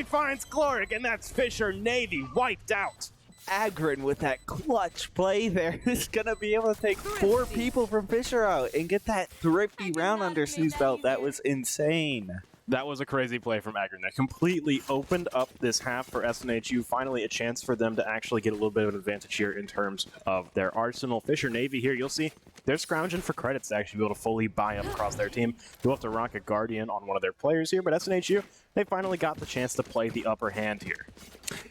Navy finds Cloric, and that's Fisher Navy wiped out. Agrin with that clutch play there is going to be able to take 4 people from Fisher out and get that thrifty round under Snoo's belt. That was insane. That was a crazy play from Agrin that completely opened up this half for SNHU. Finally, a chance for them to actually get a little bit of an advantage here in terms of their arsenal. Fisher Navy here, you'll see they're scrounging for credits to actually be able to fully buy up across their team. They'll have to rock a Guardian on one of their players here, but SNHU, they finally got the chance to play the upper hand here.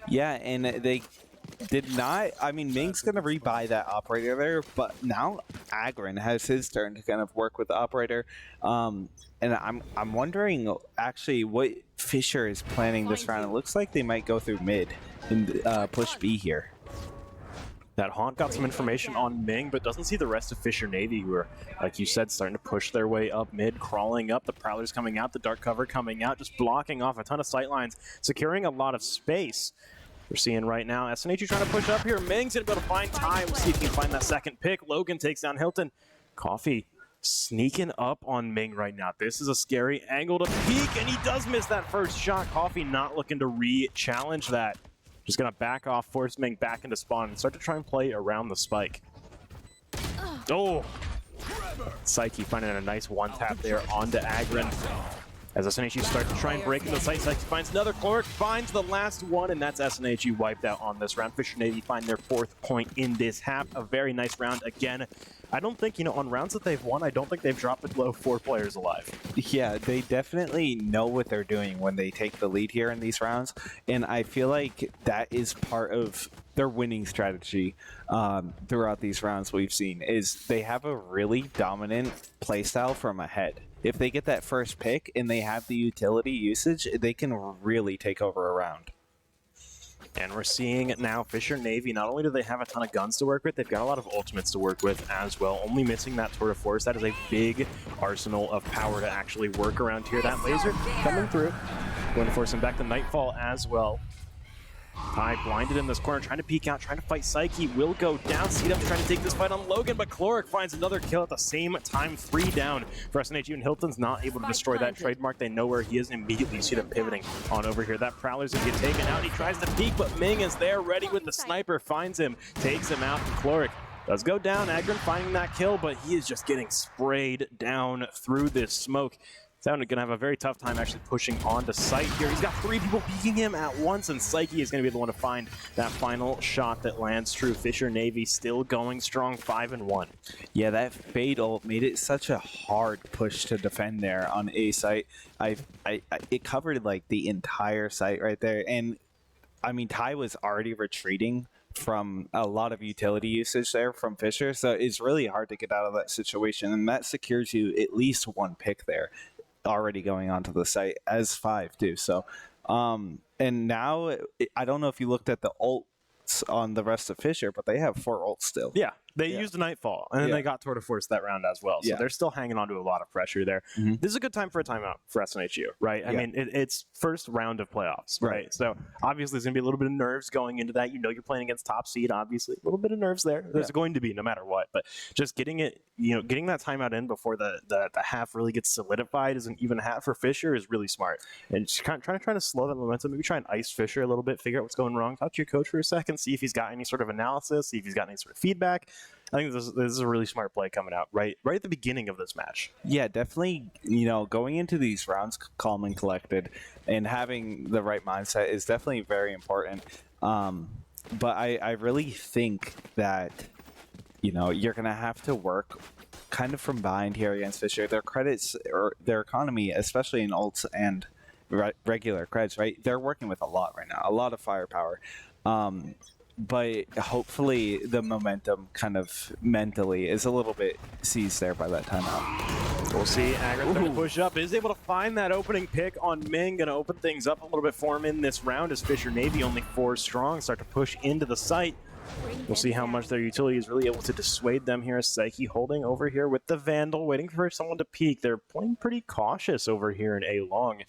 Yeah, and they did not. I mean, Ming's going to rebuy that operator there, but now Agrin has his turn to kind of work with the operator. And I'm wondering actually what Fisher is planning this round. It looks like they might go through mid and push B here. That Haunt got some information on Ming, but doesn't see the rest of Fisher Navy, who are, like you said, starting to push their way up mid, crawling up. The Prowlers coming out, the Dark Cover coming out, just blocking off a ton of sightlines, securing a lot of space. We're seeing right now SNHU trying to push up here. Ming's going to be able to find time. We'll see if he can find that second pick. Logan takes down Hilton. Coffee sneaking up on Ming right now. This is a scary angle to peek, and he does miss that first shot. Coffee not looking to re-challenge that. Just going to back off, force Ming back into spawn, and start to try and play around the spike. Oh! Psyche finding a nice one-tap there onto Agrin. As SNHU start to try and break into the site, Psyche finds another. Cloric finds the last one, and that's SNHU wiped out on this round. Fisher Navy find their 4th point in this half. A very nice round again. I don't think, on rounds that they've won, I don't think they've dropped below 4 players alive. Yeah, they definitely know what they're doing when they take the lead here in these rounds, and I feel like that is part of their winning strategy throughout these rounds we've seen, is they have a really dominant playstyle from ahead. If they get that first pick and they have the utility usage, they can really take over a round. And we're seeing now Fisher Navy, not only do they have a ton of guns to work with, they've got a lot of ultimates to work with as well. Only missing that Tour de Force. That is a big arsenal of power to actually work around here. That laser coming through. Going to force him back to Nightfall as well. Ty blinded in this corner, trying to peek out, trying to fight Psyche, will go down. C-Dub trying to take this fight on Logan, but Cloric finds another kill at the same time. 3 down for SNHU, and Hilton's not able to destroy that trademark. They know where he is, and immediately see them pivoting on over here. That Prowler's gonna get taken out. He tries to peek, but Ming is there, ready with the sniper, finds him, takes him out, and Cloric does go down. Agrin finding that kill, but he is just getting sprayed down through this smoke. Sounded going to have a very tough time actually pushing onto site here. He's got 3 people peeking him at once, and Psyche is going to be the one to find that final shot that lands true. Fisher Navy still going strong, 5-1. Yeah, that fade ult made it such a hard push to defend there on A site. It covered like the entire site right there, and I mean Ty was already retreating from a lot of utility usage there from Fisher, so it's really hard to get out of that situation, and that secures you at least 1 pick there. Already going onto the site as 5 too. So and now I don't know if you looked at the ults on the rest of Fisher, but they have 4 ults still. Yeah, they used the Nightfall, and then they got Tour de Force that round as well. So they're still hanging on to a lot of pressure there. This is a good time for a timeout for SNHU, right? I mean, it's first round of playoffs, right? So obviously there's going to be a little bit of nerves going into that. You're playing against top seed, obviously. A little bit of nerves there. There's going to be no matter what. But just getting it, getting that timeout in before the half really gets solidified as an even half for Fisher is really smart. And just trying to slow that momentum, maybe try and ice Fisher a little bit, figure out what's going wrong, talk to your coach for a second, see if he's got any sort of analysis, see if he's got any sort of feedback. I think this is a really smart play coming out right at the beginning of this match. Yeah, definitely, going into these rounds calm and collected and having the right mindset is definitely very important. But I really think that, you're going to have to work kind of from behind here against Fisher. Their credits, or their economy, especially in ults and regular credits, right? They're working with a lot right now, a lot of firepower. But hopefully the momentum kind of mentally is a little bit seized there by that timeout. We'll see. Agrin's going to push up, is able to find that opening pick on Ming. Going to open things up a little bit for him in this round as Fisher Navy, only 4 strong, start to push into the site. We'll see how much their utility is really able to dissuade them here. Psyche holding over here with the Vandal, waiting for someone to peek. They're playing pretty cautious over here in A-Long.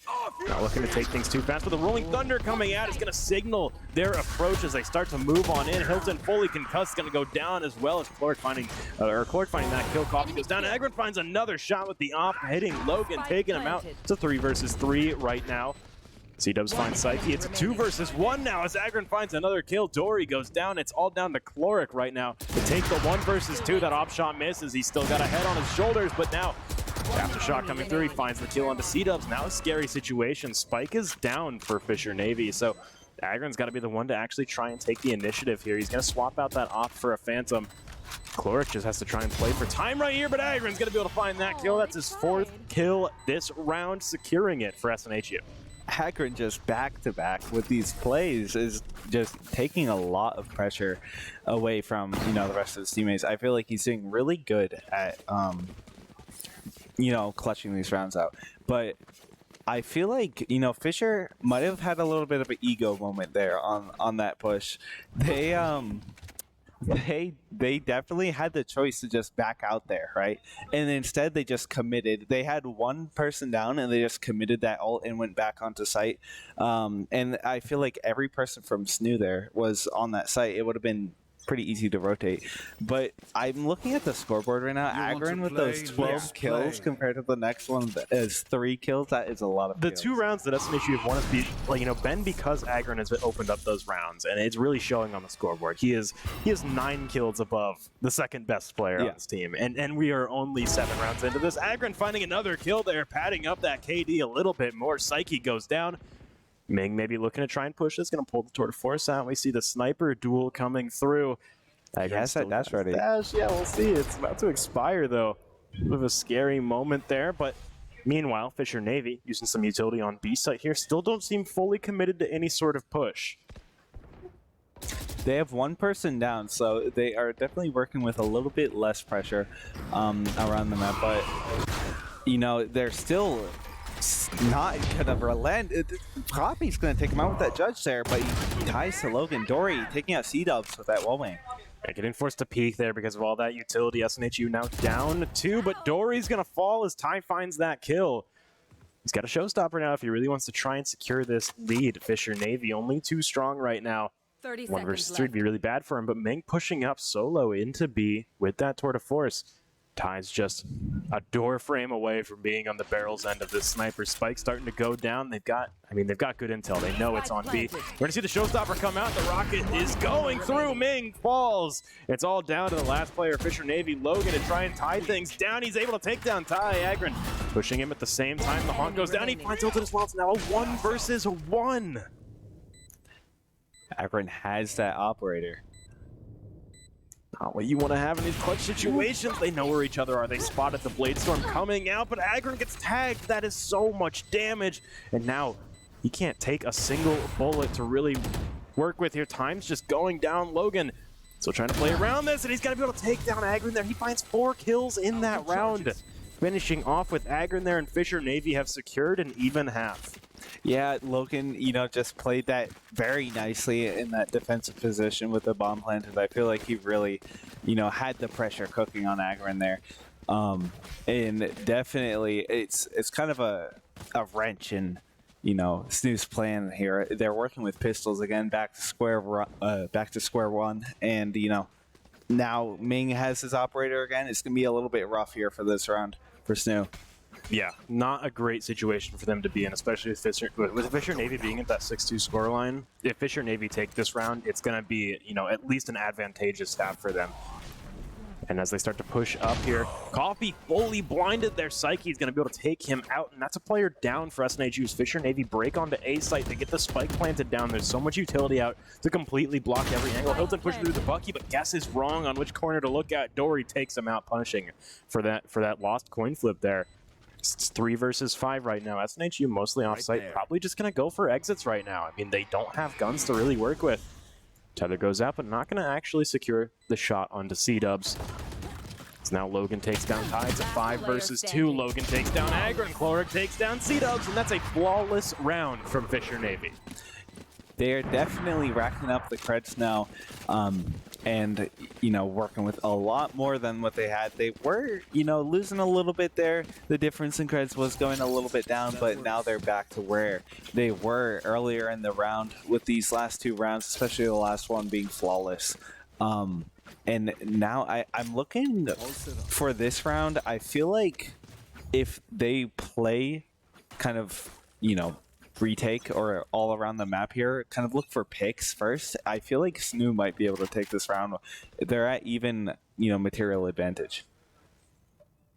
Not looking to take things too fast, but the Rolling Thunder coming out is going to signal their approach as they start to move on in. Hilton fully concussed, going to go down, as well as Cloric finding that kill. Coffee goes down. Agrin finds another shot with the op, hitting Logan, taking him out. It's a 3 versus 3 right now. C-Dubs finds Psyche. It's a 2 versus 1 now as Agron finds another kill. Dory goes down. It's all down to Chloric right now to take the 1 versus 2. That op shot misses. He's still got a head on his shoulders, but now Aftershock coming through. He finds the kill onto C-Dubs. Now a scary situation. Spike is down for Fisher Navy, so Agron's got to be the one to actually try and take the initiative here. He's going to swap out that op for a Phantom. Chloric just has to try and play for time right here, but Agron's going to be able to find that kill. That's his 4th kill this round, securing it for SNHU. Agron just back-to-back with these plays is just taking a lot of pressure away from, the rest of his teammates. I feel like he's doing really good at, clutching these rounds out. But I feel like, Fisher might have had a little bit of an ego moment there on that push. They definitely had the choice to just back out there, right? And instead they just committed. They had one person down and they just committed that ult and went back onto site. And I feel like every person from SNHU there was on that site. It would have been pretty easy to rotate. But I'm looking at the scoreboard right now. Agron with those 12 kills compared to the next one that is 3 kills. That is a lot of kills. The 2 rounds that SNHU have won has been because Agron has opened up those rounds, and it's really showing on the scoreboard. He has 9 kills above the second best player on this team, and we are only 7 rounds into this. Agron finding another kill there, padding up that KD a little bit more. Psyche goes down. Ming maybe looking to try and push this, going to pull the Tour de Force out. We see the sniper duel coming through. Yes, that's ready. Dash. Yeah, we'll see. It's about to expire, though. Bit of a scary moment there, but meanwhile, Fisher Navy using some utility on B site here. Still don't seem fully committed to any sort of push. They have one person down, so they are definitely working with a little bit less pressure around the map, but, they're still not gonna relent. Poppy's gonna take him out with that judge there, but he ties to Logan. Dory taking out C-Dubs with that wall wing. Getting forced to peek there because of all that utility. SNHU now down 2, but Dory's gonna fall as Ty finds that kill. He's got a showstopper now if he really wants to try and secure this lead. Fisher Navy only 2 strong right now. 1 versus 3 would be really bad for him, but Ming pushing up solo into B with that Tour de Force. Ty's just a door frame away from being on the barrel's end of this sniper. Spike starting to go down. They've got good intel. They know it's on B. We're going to see the showstopper come out. The rocket is going through. Ming falls. It's all down to the last player, Fisher Navy. Logan to try and tie things down. He's able to take down Ty. Agron pushing him at the same time. The haunt goes down. He finds ulted as well. It's now a 1 versus 1. Agron has that operator. Not what you want to have in these clutch situations. They know where each other are. They spotted the Blade Storm coming out, but Agron gets tagged. That is so much damage. And now he can't take a single bullet to really work with here. Time's just going down. Logan still trying to play around this, and he's got to be able to take down Agron there. He finds 4 kills in that round. Finishing off with Agron there, and Fisher Navy have secured an even half. Yeah, Logan, just played that very nicely in that defensive position with the bomb planted. I feel like he really, had the pressure cooking on Agron there. And definitely, it's kind of a wrench in, SNHU's plan here. They're working with pistols again, back to square one, and now Ming has his operator again. It's gonna be a little bit rough here for this round for SNHU. Yeah, not a great situation for them to be in, especially with Fisher Navy being at that 6-2 scoreline. If Fisher Navy take this round, it's going to be, at least an advantageous half for them. And as they start to push up here, Coffee fully blinded their Psyche. He's going to be able to take him out, and that's a player down for SNHU's. Fisher Navy break onto A site. They get the spike planted down. There's so much utility out to completely block every angle. Hilton pushes through the Bucky, but guesses wrong on which corner to look at. Dory takes him out, punishing for that lost coin flip there. It's 3 versus 5 right now. SNHU mostly off-site, probably just going to go for exits right now. They don't have guns to really work with. Tether goes out, but not going to actually secure the shot onto C-Dubs. So now Logan takes down Ty. It's a 5 versus 2. Logan takes down Agron. Chloric takes down C-Dubs, and that's a flawless round from Fisher Navy. They're definitely racking up the creds now, and working with a lot more than what they had. They were losing a little bit there. The difference in creds was going a little bit down, but now they're back to where they were earlier in the round with these last 2 rounds, especially the last one being flawless. And now I'm looking for this round. I feel like if they play kind of retake or all around the map here, kind of look for picks first. I feel like SNHU might be able to take this round. They're at even, material advantage.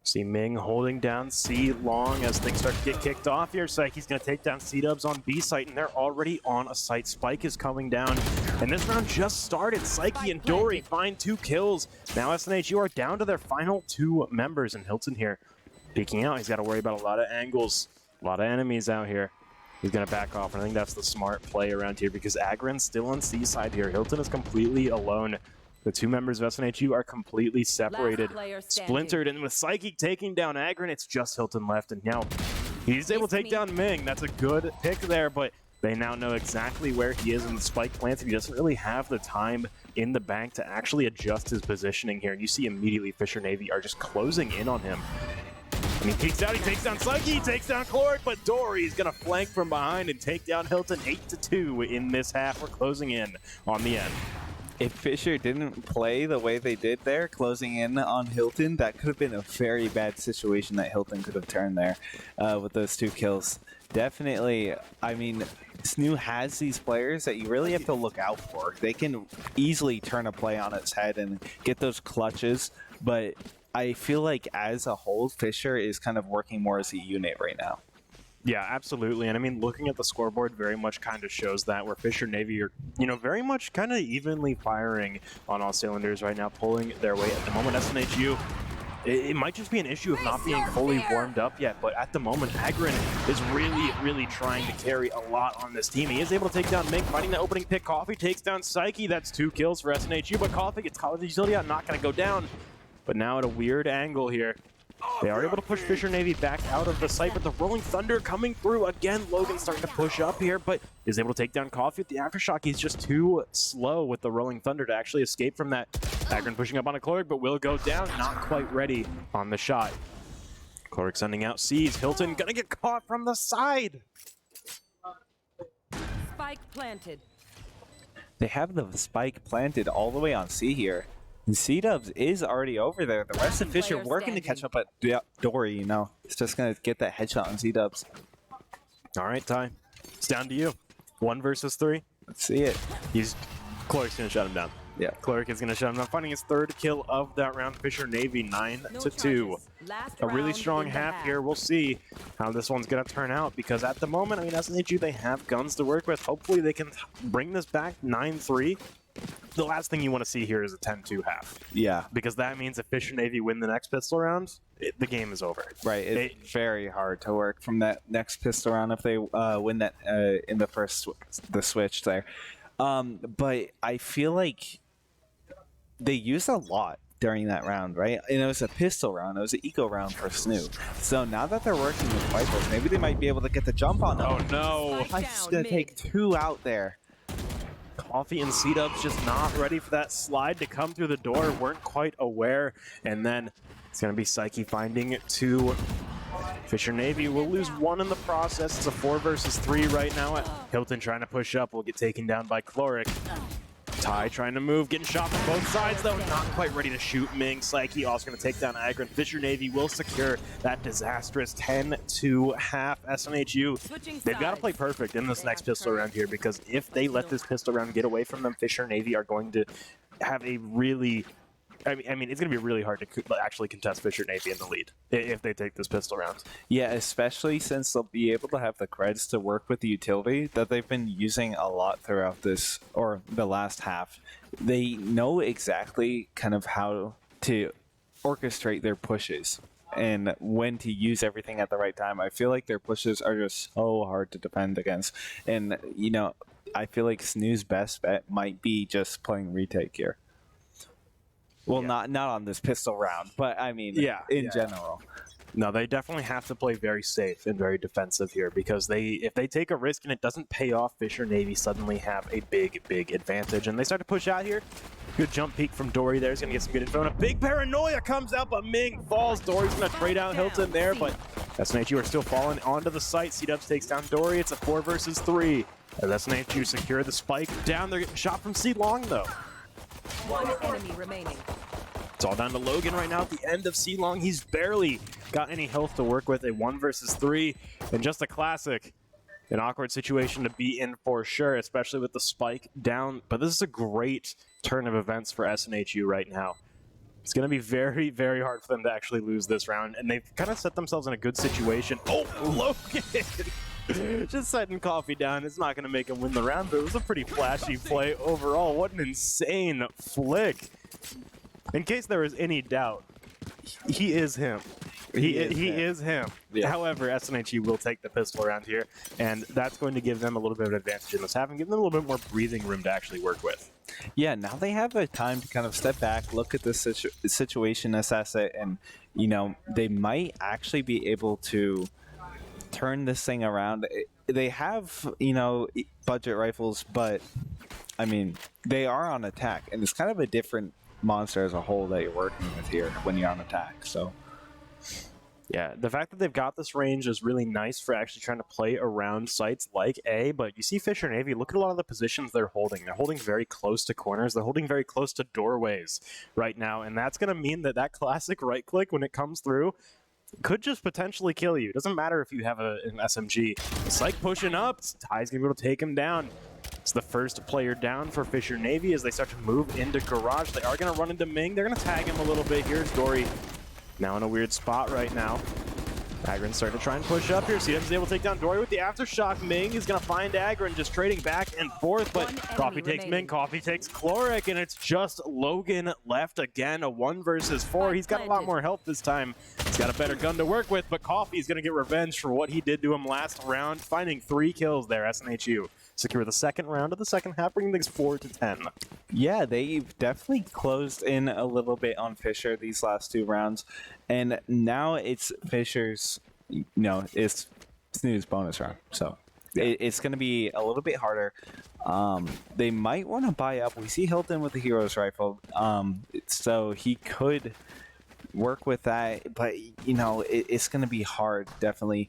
See Ming holding down C long as things start to get kicked off here. Psyche's going to take down C-Dubs on B site, and they're already on a site. Spike is coming down, and this round just started. Psyche and Dory find 2 kills. Now SNHU are down to their final 2 members, and Hilton here peeking out. He's got to worry about a lot of angles, a lot of enemies out here. He's going to back off, and I think that's the smart play around here because Agron's still on C side here. Hilton is completely alone. The 2 members of SNHU are completely separated, splintered, and with Psyche taking down Agron, it's just Hilton left, and now he's able to take down Ming. That's a good pick there, but they now know exactly where he is in the spike plants, and he doesn't really have the time in the bank to actually adjust his positioning here, and you see immediately Fisher Navy are just closing in on him. And he peeks out, he takes down Psyche, he takes down Chloric, but Dory's gonna flank from behind and take down Hilton 8-2 in this half. We're closing in on the end. If Fisher didn't play the way they did there, closing in on Hilton, that could have been a very bad situation that Hilton could have turned there with those 2 kills. Definitely, I mean, SNHU has these players that you really have to look out for. They can easily turn a play on its head and get those clutches, but I feel like as a whole, Fisher is kind of working more as a unit right now. Yeah, absolutely. And I mean, looking at the scoreboard very much kind of shows that where Fisher Navy are, very much kind of evenly firing on all cylinders right now, pulling their weight at the moment. SNHU, it might just be an issue of not being fully warmed up yet, but at the moment, Agron is really trying to carry a lot on this team. He is able to take down Ming, finding the opening pick. Coffee takes down Psyche. That's 2 kills for SNHU, but Coffee gets caught with the utility out, not going to go down. But now at a weird angle here. They are able to push Fisher Navy back out of the site, but the Rolling Thunder coming through. Again, Logan starting to push up here, but is able to take down Coffee with the Aftershock. He's just too slow with the Rolling Thunder to actually escape from that. Agron pushing up on a Chloric, but will go down. Not quite ready on the shot. Chloric sending out C's. Hilton gonna get caught from the side. Spike planted. They have the spike planted all the way on C here. And C-Dubs is already over there. The rest of Fisher working to catch up at Dory, It's just going to get that headshot on C-Dubs. All right, Ty. It's down to you. 1 versus 3. Let's see it. Chloric's going to shut him down. Yeah. Chloric is going to shut him down, finding his 3rd kill of that round. Fisher Navy 9-2. A really strong half here. We'll see how this one's going to turn out because at the moment, I mean, SNHU, they have guns to work with. Hopefully they can bring this back 9-3. The last thing you want to see here is a 10-2 half. Yeah. Because that means if Fisher Navy win the next pistol round, the game is over. Right. It's very hard to work from that next pistol round if they win that in the switch there. But I feel like they used a lot during that round, right? And it was a pistol round. It was an eco round for SNHU. So now that they're working with rifles, maybe they might be able to get the jump on them. Oh, no. I'm just going to take 2 out there. Coffee and C-Dubs just not ready for that slide to come through the door, weren't quite aware, and then it's going to be Psyche finding 2. Fisher Navy will lose 1 in the process. It's a 4 versus 3 right now. Hilton trying to push up will get taken down by Chloric. Ty trying to move, getting shot from both sides though, not quite ready to shoot Ming. Psyche also going to take down Agron. Fisher Navy will secure that disastrous 10-2 half. SNHU, they've got to play perfect in this next pistol round here because if they let this pistol round get away from them, Fisher Navy are going to have a really... I mean, it's going to be really hard to actually contest Fisher Navy in the lead if they take this pistol round. Yeah, especially since they'll be able to have the creds to work with the utility that they've been using a lot throughout this, or the last half. They know exactly kind of how to orchestrate their pushes and when to use everything at the right time. I feel like their pushes are just so hard to defend against. And, I feel like SNHU's best bet might be just playing retake here. Well, yeah. not on this pistol round, but I mean, in general. No, they definitely have to play very safe and very defensive here because if they take a risk and it doesn't pay off, Fisher Navy suddenly have a big advantage. And they start to push out here. Good jump peek from Dory there. He's going to get some good info. And a big paranoia comes out, but Ming falls. Dory's going to trade out Hilton there, but SNHU are still falling onto the site. C-Dubs takes down Dory. It's a 4 versus 3. As SNHU secure the spike down. They're getting shot from C long, though. 1 enemy remaining. It's all down to Logan right now at the end of C-Long. He's barely got any health to work with. A 1 versus 3 and just a classic. An awkward situation to be in for sure, especially with the spike down. But this is a great turn of events for SNHU right now. It's going to be very, very hard for them to actually lose this round, and they've kind of set themselves in a good situation. Oh, Logan! Just setting Coffee down. It's not going to make him win the round, but it was a pretty flashy play overall. What an insane flick. In case there was any doubt, he is him. He is him. Yeah. However, SNHU will take the pistol around here, and that's going to give them a little bit of advantage in this half and give them a little bit more breathing room to actually work with. Yeah, now they have a time to kind of step back, look at this situation, assess it, and, you know, they might actually be able to turn this thing around. They have, you know, budget rifles, but, I mean, they are on attack, and it's kind of a different monster as a whole that you're working with here when you're on attack, so... Yeah, the fact that they've got this range is really nice for actually trying to play around sites like A, but you see Fisher Navy, look at a lot of the positions they're holding. They're holding very close to corners. They're holding very close to doorways right now, and that's going to mean that that classic right click when it comes through could just potentially kill you. It doesn't matter if you have an SMG. Psych pushing up. Ty's going to be able to take him down. It's the first player down for Fisher Navy as they start to move into Garage. They are going to run into Ming. They're going to tag him a little bit. Here's Dory. Now in a weird spot right now. Agron's starting to try and push up here. CW's able to take down Dory with the Aftershock. Ming is going to find Agron, just trading back and forth, but Coffee takes Ming, Coffee takes Chloric, and it's just Logan left again, a 1 versus 4. He's got a lot more health this time. He's got a better gun to work with, but Coffee's going to get revenge for what he did to him last round, finding 3 kills there, SNHU. Secure the second round of the second half, bringing things 4-10. Yeah, they've definitely closed in a little bit on Fisher these last 2 rounds, and now it's Fisher's, you know, it's SNHU's bonus round, so it's going to be a little bit harder. They might want to buy up. We see Hilton with the Hero's Rifle, so he could work with that, but, you know, it's going to be hard, definitely,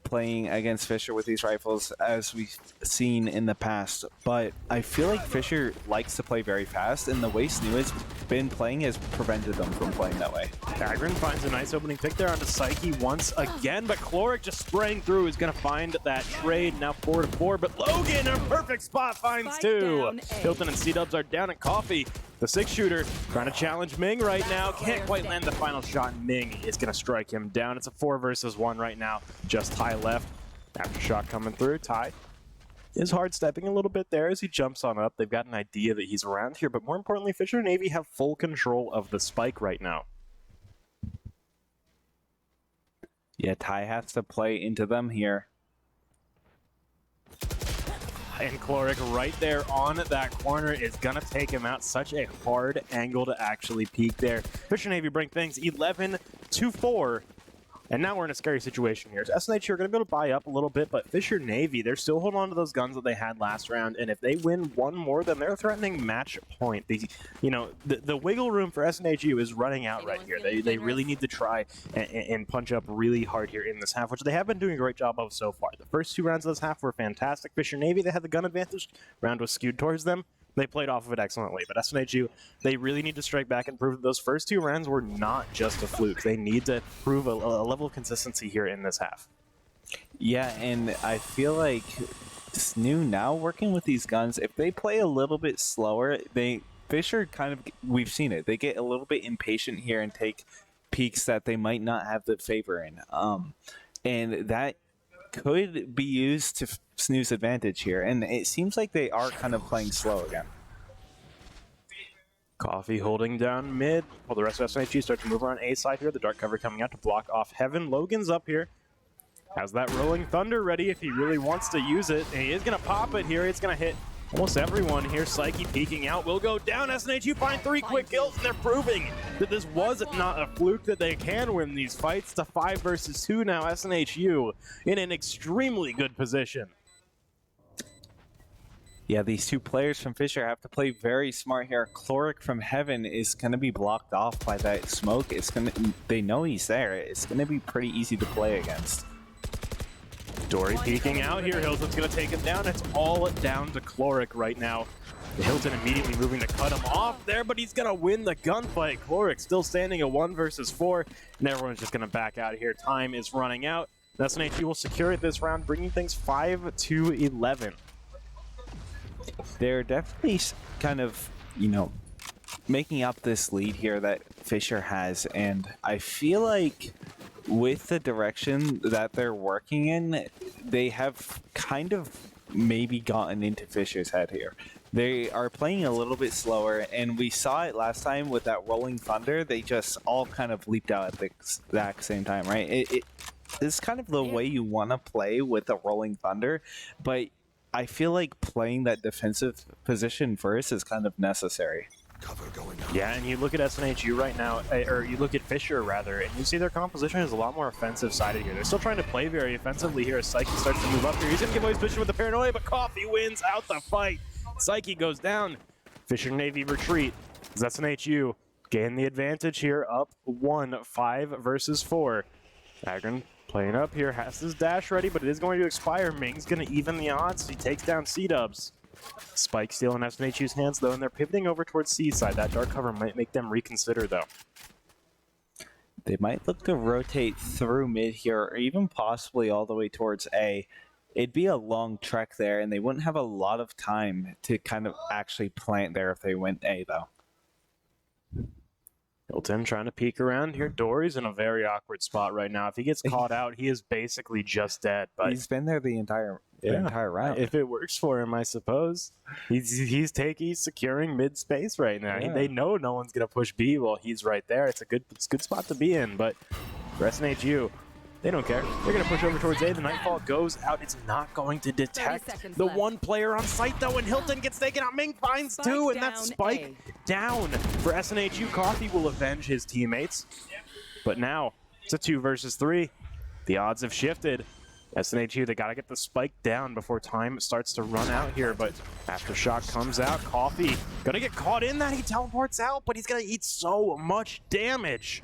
playing against Fisher with these rifles as we've seen in the past, but I feel like Fisher likes to play very fast, and the way SNHU has been playing has prevented them from playing that way. Agron finds a nice opening pick there onto Psyche once again, but Chloric just spraying through is going to find that trade, now 4-4, but Logan, a perfect spot, finds 2. Hilton and C-Dubs are down at Coffee. The 6-shooter trying to challenge Ming right now. Can't quite land the final shot. Ming is going to strike him down. It's a 4 versus 1 right now. Just Ty left. Aftershock coming through. Ty is hard stepping a little bit there as he jumps on up. They've got an idea that he's around here, but more importantly, Fisher Navy have full control of the spike right now. Yeah, Ty has to play into them here. And Chloric right there on that corner is going to take him out. Such a hard angle to actually peek there. Fisher Navy bring things 11-4. And now we're in a scary situation here. So SNHU are going to be able to buy up a little bit, but Fisher Navy, they're still holding on to those guns that they had last round. And if they win one more, then they're threatening match point. The wiggle room for SNHU is running out right here. They really need to try and punch up really hard here in this half, which they have been doing a great job of so far. The first 2 rounds of this half were fantastic. Fisher Navy, they had the gun advantage. Round was skewed towards them. They played off of it excellently, but SNHU, they really need to strike back and prove that those first 2 rounds were not just a fluke. They need to prove a level of consistency here in this half. Yeah, and I feel like SNHU now working with these guns, if they play a little bit slower, Fisher kind of, we've seen it, they get a little bit impatient here and take peaks that they might not have the favor in. And that could be used to SNHU's advantage here, and it seems like they are kind of playing slow again. Coffee holding down mid. Well, the rest of SNHU start to move around A side here. The dark cover coming out to block off Heaven. Logan's up here. Has that Rolling Thunder ready if he really wants to use it. And he is going to pop it here. It's going to hit almost everyone here. Psyche peeking out. Will go down. SNHU find 3 quick kills, and they're proving that this was not a fluke, that they can win these fights. To 5 versus 2 now. SNHU in an extremely good position. Yeah, these 2 players from Fisher have to play very smart here. Chloric from Heaven is going to be blocked off by that smoke. They know he's there. It's going to be pretty easy to play against. Dory peeking out here. Hilton's going to take him down. It's all down to Chloric right now. Hilton immediately moving to cut him off there, but he's going to win the gunfight. Chloric still standing at 1 versus 4, and everyone's just going to back out of here. Time is running out. SNHU will secure it this round, bringing things 5-11. They're definitely kind of, making up this lead here that Fisher has, and I feel like with the direction that they're working in, they have kind of maybe gotten into Fisher's head here. They are playing a little bit slower, and we saw it last time with that Rolling Thunder. They just all kind of leaped out at the exact same time, right? It's kind of the way you want to play with a Rolling Thunder, but I feel like playing that defensive position first is kind of necessary. Yeah, and you look at SNHU right now, or you look at Fisher rather, and you see their composition is a lot more offensive sided here. They're still trying to play very offensively here as Psyche starts to move up here. He's going to give away his position with the paranoia, but Coffee wins out the fight. Psyche goes down. Fisher Navy retreat. SNHU gain the advantage here, up 1, 5 versus 4. Agron playing up here, has his dash ready, but it is going to expire. Ming's going to even the odds. He takes down C-Dubs. Spike still in SNHU's hands, though, and they're pivoting over towards C side. That dark cover might make them reconsider, though. They might look to rotate through mid here, or even possibly all the way towards A. It'd be a long trek there, and they wouldn't have a lot of time to kind of actually plant there if they went A, though. Hilton trying to peek around here. Dory's in a very awkward spot right now. If he gets caught out, he is basically just dead. But he's been there the entire round. If it works for him, I suppose. He's securing mid space right now. Yeah. They know no one's gonna push B while he's right there. It's a good spot to be in. But for SNHU, they don't care. They're going to push over towards A. The Nightfall goes out. It's not going to detect the one player on site, though, and Hilton gets taken out. Ming finds two, and that's Spike down for SNHU. Coffee will avenge his teammates. But now, it's a 2 versus 3. The odds have shifted. SNHU, they got to get the Spike down before time starts to run out here. But Aftershock comes out. Coffee going to get caught in that. He teleports out, but he's going to eat so much damage.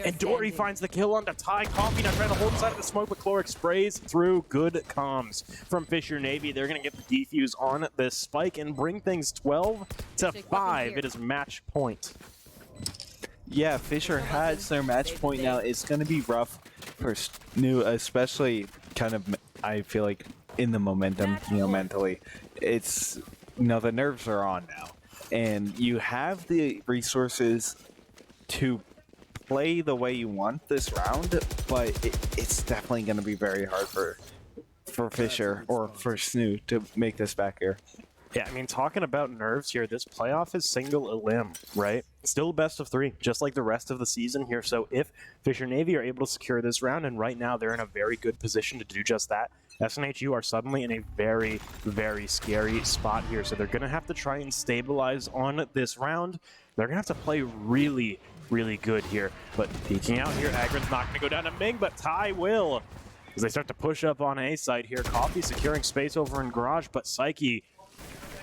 And Dory finds the kill on the tie. Coffee now trying to hold inside of the smoke, but Chloric sprays through. Good comms from Fisher Navy. They're going to get the defuse on this Spike and bring things 12-5. It is match point. Yeah, Fisher has their match point now. It's going to be rough for SNHU, especially kind of, I feel like, in the momentum, mentally. It's, the nerves are on now. And you have the resources to play the way you want this round, but it's definitely going to be very hard for Fisher or for SNHU to make this back here. Yeah, I mean, talking about nerves here, this playoff is single elim, right? Still best of 3, just like the rest of the season here. So if Fisher Navy are able to secure this round, and right now they're in a very good position to do just that, SNHU are suddenly in a very, very scary spot here. So they're going to have to try and stabilize on this round. They're going to have to play really, really good here. But peeking out here, Agron's not going to go down to Ming, but Ty will. As they start to push up on A side here, Coffee securing space over in Garage, but Psyche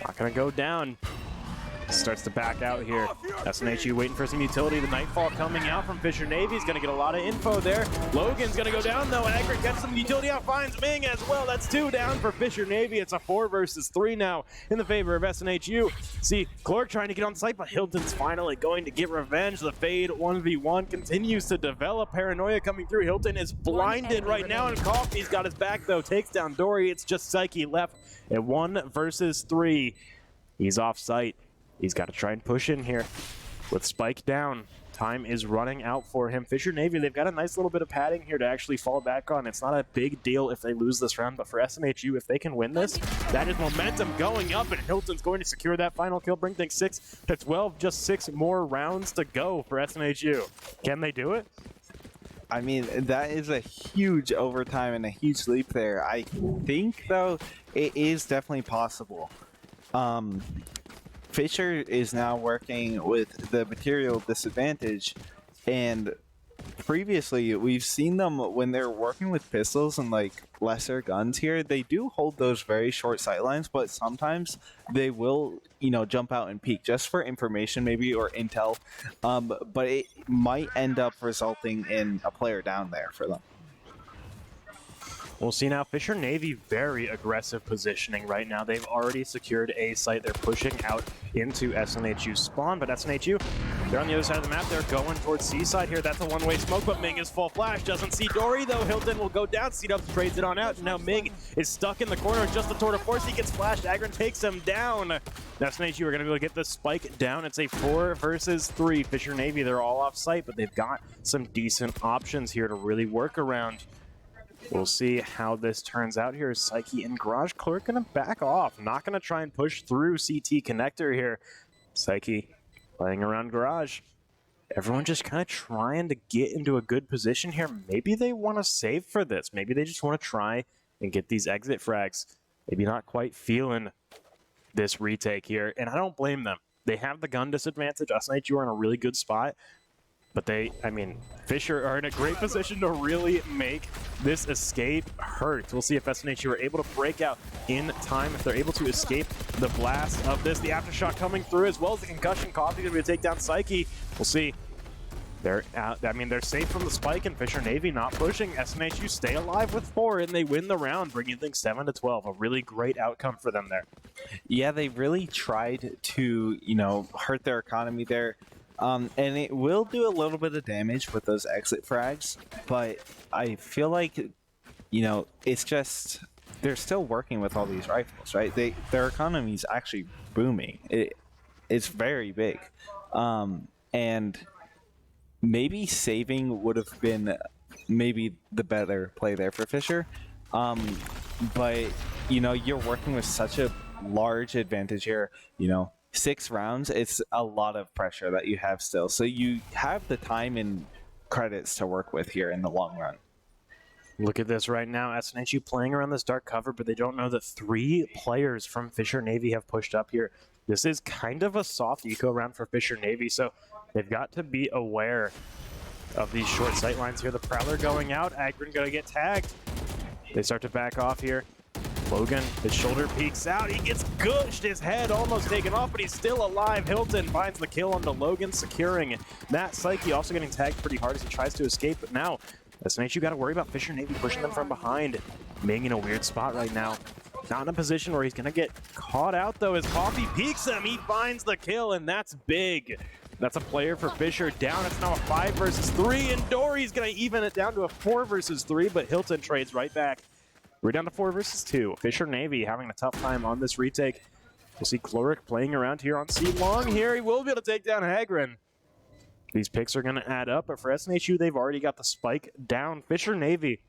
not going to go down. Starts to back out here. SNHU waiting for some utility. The Nightfall coming out from Fisher Navy. He's going to get a lot of info there. Logan's going to go down, though. Agron gets some utility out, finds Ming as well. That's 2 down for Fisher Navy. It's a 4 versus 3 now in the favor of SNHU. See, Chloric trying to get on site, but Hilton's finally going to get revenge. The Fade 1v1 continues to develop. Paranoia coming through. Hilton is blinded right now, and Coffee's got his back, though. Takes down Dory. It's just Psyche left at 1 versus 3. He's off site. He's got to try and push in here with Spike down. Time is running out for him. Fisher Navy, they've got a nice little bit of padding here to actually fall back on. It's not a big deal if they lose this round, but for SNHU, if they can win this, that is momentum going up, and Hilton's going to secure that final kill, bring things 6-12, just 6 more rounds to go for SNHU. Can they do it? I mean, that is a huge overtime and a huge leap there. I think, though, it is definitely possible. Fisher is now working with the material disadvantage, and previously we've seen them when they're working with pistols and like lesser guns here, they do hold those very short sightlines, but sometimes they will, jump out and peek just for information maybe or intel, but it might end up resulting in a player down there for them. We'll see now. Fisher Navy, very aggressive positioning right now. They've already secured A site. They're pushing out into SNHU spawn, but SNHU They're on the other side of the map. They're going towards Seaside here. That's a one-way smoke, but Ming is full flash. Doesn't see Dory, though. Hilton will go down. C-Dubs trades it on out. Now Ming is stuck in the corner. Just the tour de force. He gets flashed. Agron takes him down. Now SNHU are going to be able to get the spike down. It's a 4 versus 3. Fisher Navy, they're all off site, but they've got some decent options here to really work around. We'll see how this turns out here. Psyche and Garage Clerk going to back off. Not going to try and push through CT connector here. Psyche playing around Garage. Everyone just kind of trying to get into a good position here. Maybe they want to save for this. Maybe they just want to try and get these exit frags. Maybe not quite feeling this retake here. And I don't blame them. They have the gun disadvantage. SNHU are in a really good spot. But Fisher are in a great position to really make this escape hurt. We'll see if SNHU are able to break out in time, if they're able to escape the blast of this. The aftershock coming through, as well as the concussion. Coffee going to be able to take down Psyche. We'll see. They're out. They're safe from the spike, and Fisher Navy not pushing. SNHU stay alive with 4, and they win the round, bringing things 7-12. A really great outcome for them there. Yeah, they really tried to, hurt their economy there. And it will do a little bit of damage with those exit frags, but I feel like, it's just they're still working with all these rifles, right? Their economy is actually booming. It's very big, and maybe saving would have been maybe the better play there for Fisher, but you're working with such a large advantage here. 6 rounds, it's a lot of pressure that you have still. So you have the time and credits to work with here in the long run. Look at this right now. SNHU playing around this dark cover, but they don't know that 3 players from Fisher Navy have pushed up here. This is kind of a soft eco round for Fisher Navy, so they've got to be aware of these short sight lines here. The Prowler going out. Agron going to get tagged. They start to back off here. Logan, his shoulder peeks out. He gets gushed. His head almost taken off, but he's still alive. Hilton finds the kill onto Logan, securing that. Psyche also getting tagged pretty hard as he tries to escape, but now SNHU got to worry about Fisher Navy pushing them from behind. Ming in a weird spot right now. Not in a position where he's going to get caught out, though, as Coffee peeks him. He finds the kill, and that's big. That's a player for Fisher down. It's now a 5 versus 3, and Dory's going to even it down to a 4 versus 3, but Hilton trades right back. We're down to 4 versus 2. Fisher Navy having a tough time on this retake. We'll see Cloric playing around here on C long here. He will be able to take down Hagren. These picks are going to add up, but for SNHU, they've already got the spike down. Fisher Navy,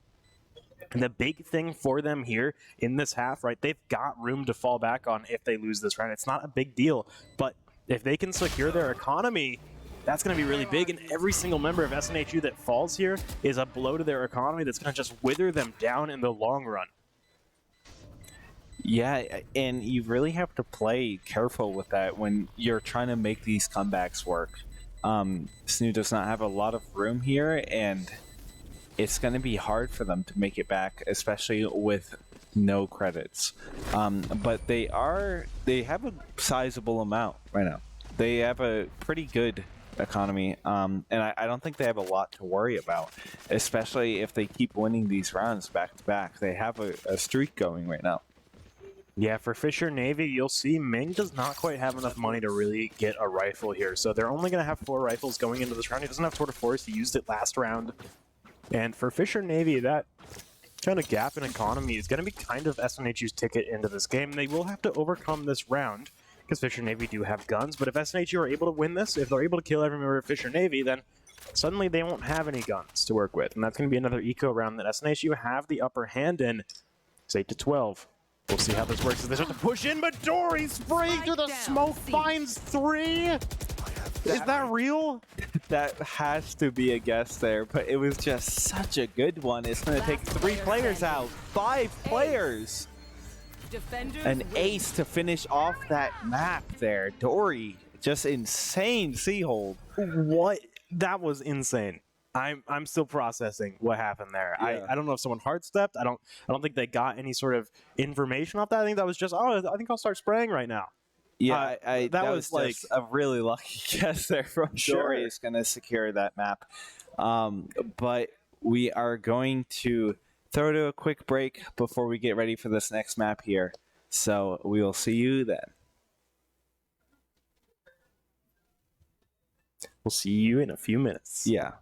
and the big thing for them here in this half, right, they've got room to fall back on if they lose this round. It's not a big deal, but if they can secure their economy, that's going to be really big, and every single member of SNHU that falls here is a blow to their economy that's going to just wither them down in the long run. Yeah, and you really have to play careful with that when you're trying to make these comebacks work. SNHU does not have a lot of room here, and it's going to be hard for them to make it back, especially with no credits. But they have a sizable amount right now. They have a pretty good economy, and I don't think they have a lot to worry about, especially if they keep winning these rounds back to back. They have a streak going right now. Yeah, for Fisher Navy, you'll see Ming does not quite have enough money to really get a rifle here, so they're only going to have 4 rifles going into this round. He doesn't have tour de force. He used it last round, and for Fisher Navy, that kind of gap in economy is going to be kind of SNHU's ticket into this game. They will have to overcome this round, because Fisher Navy do have guns, but if SNHU are able to win this, if they're able to kill every member of Fisher Navy, then suddenly they won't have any guns to work with, and that's going to be another eco round that SNHU have the upper hand in. It's 8-12. We'll see how this works as they start to push in, but Dory spraying through the smoke, finds 3! Is that real? That has to be a guess there, but it was just such a good one. It's going to take 3 players out. 5 players! An ace to finish off that map there. Dory, just insane C-hold. What? That was insane. I'm still processing what happened there. Yeah. I don't know if someone hard stepped. I don't think they got any sort of information off that. I think that was just, I think I'll start spraying right now. Yeah, that was like just a really lucky guess there from Dory is going to secure that map. But we are going to throw to a quick break before we get ready for this next map here. So we will see you then. We'll see you in a few minutes. Yeah.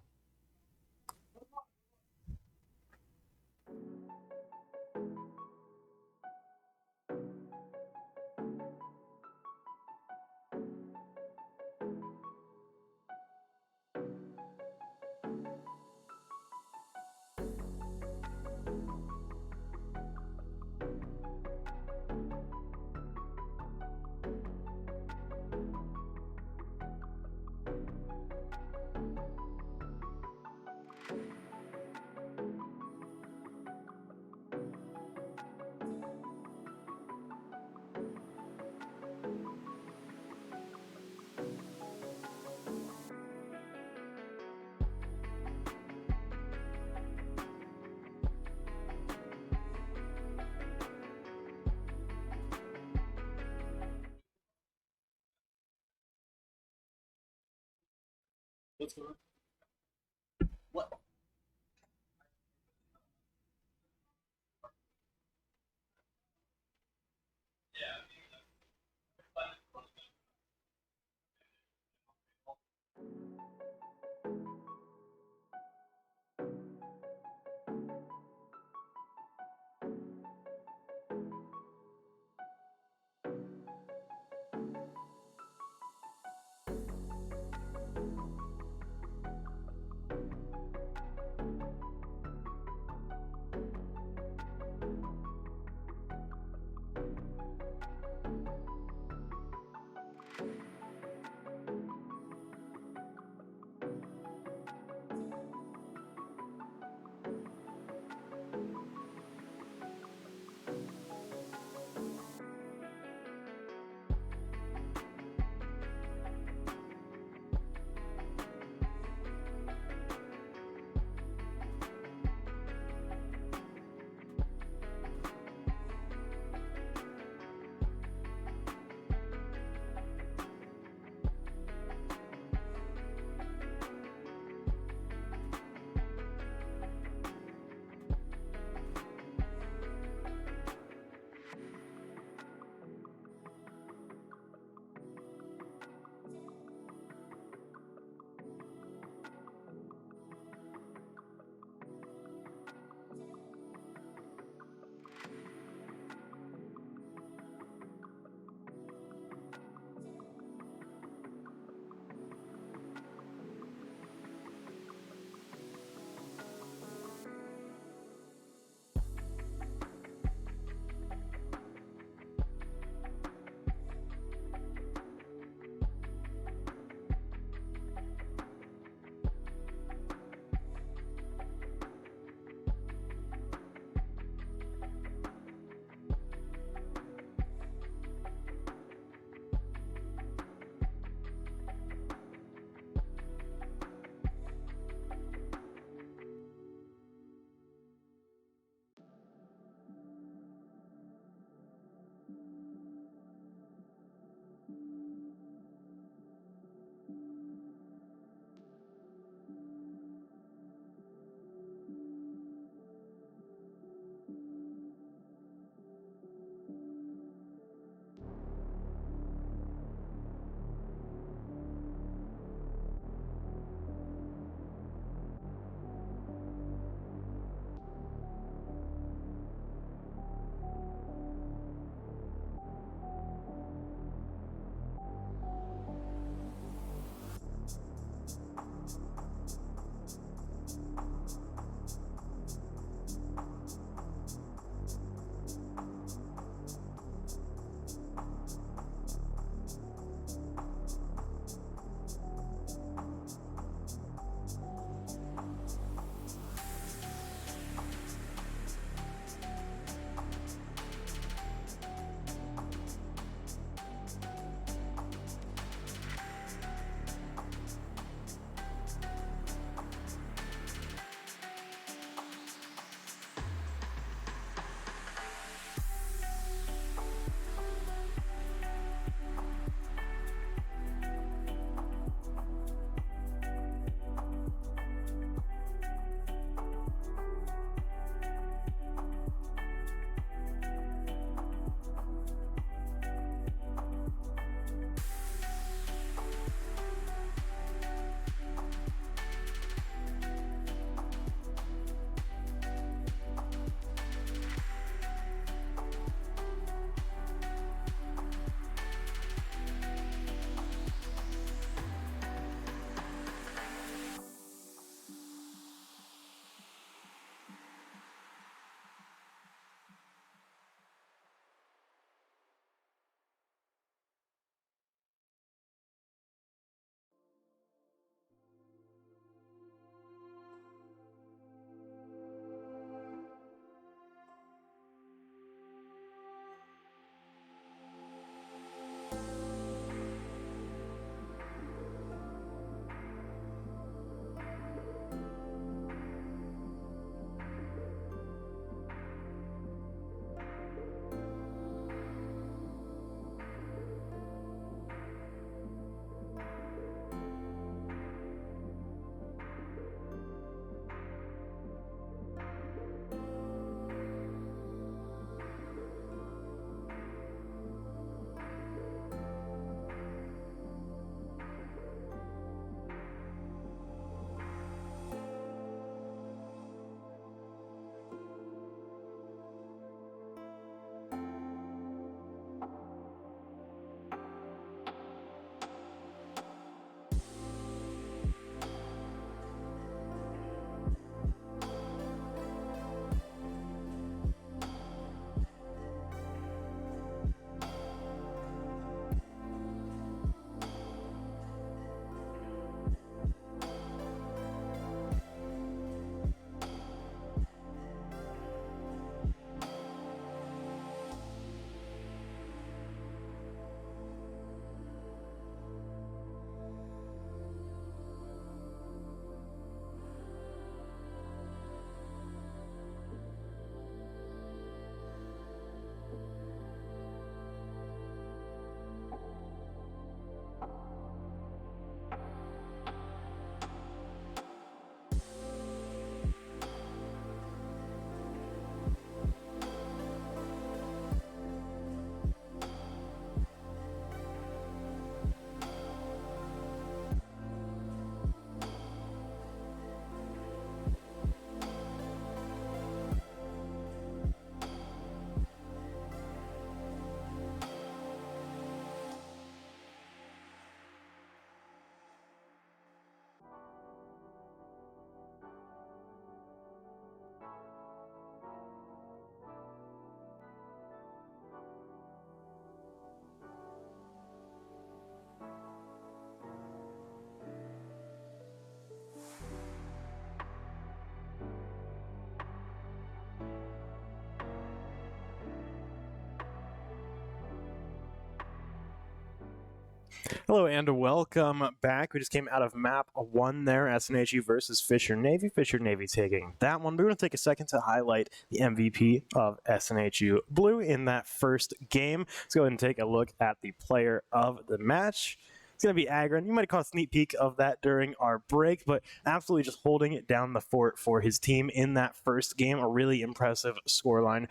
Hello and welcome back. We just came out of map 1 there, SNHU versus Fisher Navy. Fisher Navy taking that one. We're going to take a second to highlight the MVP of SNHU Blue in that first game. Let's go ahead and take a look at the player of the match. It's going to be Agron. You might have caught a sneak peek of that during our break, but absolutely just holding it down the fort for his team in that first game. A really impressive scoreline.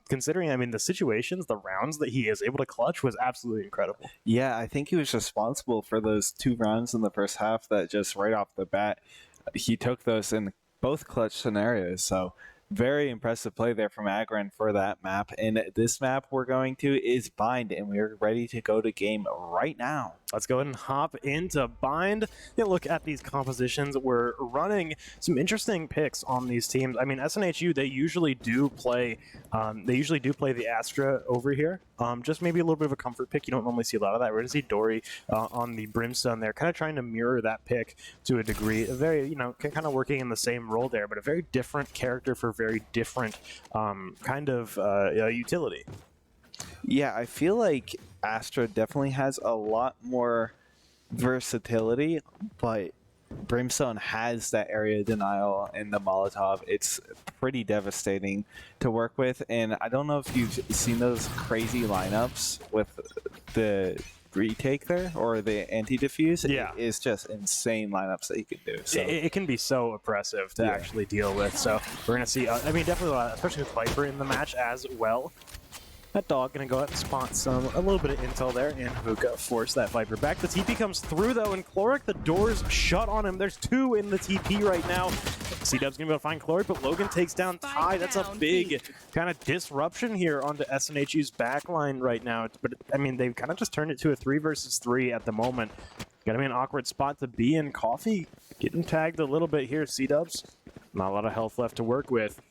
Considering, I mean, the situations, the rounds that he is able to clutch was absolutely incredible. Yeah, I think he was responsible for those 2 rounds in the first half that just right off the bat, he took those in both clutch scenarios. So very impressive play there from Agron for that map. And this map we're going to is Bind, and we're ready to go to game right now. Let's go ahead and hop into Bind. Look at these compositions. We're running some interesting picks on these teams. I mean, SNHU, they usually do play the Astra over here. Just maybe a little bit of a comfort pick. You don't normally see a lot of that. We're going to see Dory on the Brimstone there, kind of trying to mirror that pick to a degree. A very, kind of working in the same role there, but a very different character for very different kind of utility. Yeah, I feel like Astra definitely has a lot more versatility, but Brimstone has that area denial in the Molotov. It's pretty devastating to work with, and I don't know if you've seen those crazy lineups with the retake there or the anti-defuse. Yeah, it's just insane lineups that you can do. So it can be so oppressive to actually deal with. So we're gonna see. I mean, definitely a lot, especially with Viper in the match as well. That dog gonna go out and spot a little bit of intel there, and Hookah force that Viper back. The TP comes through though, and Chloric, the door's shut on him. There's 2 in the TP right now. C-Dub's gonna be able to find Chloric, but Logan takes down Ty. That's a big kind of disruption here onto SNHU's backline right now. But I mean, they've kind of just turned it to a 3 versus 3 at the moment. Gotta be an awkward spot to be in. Coffee getting tagged a little bit here. C-Dubs, not a lot of health left to work with.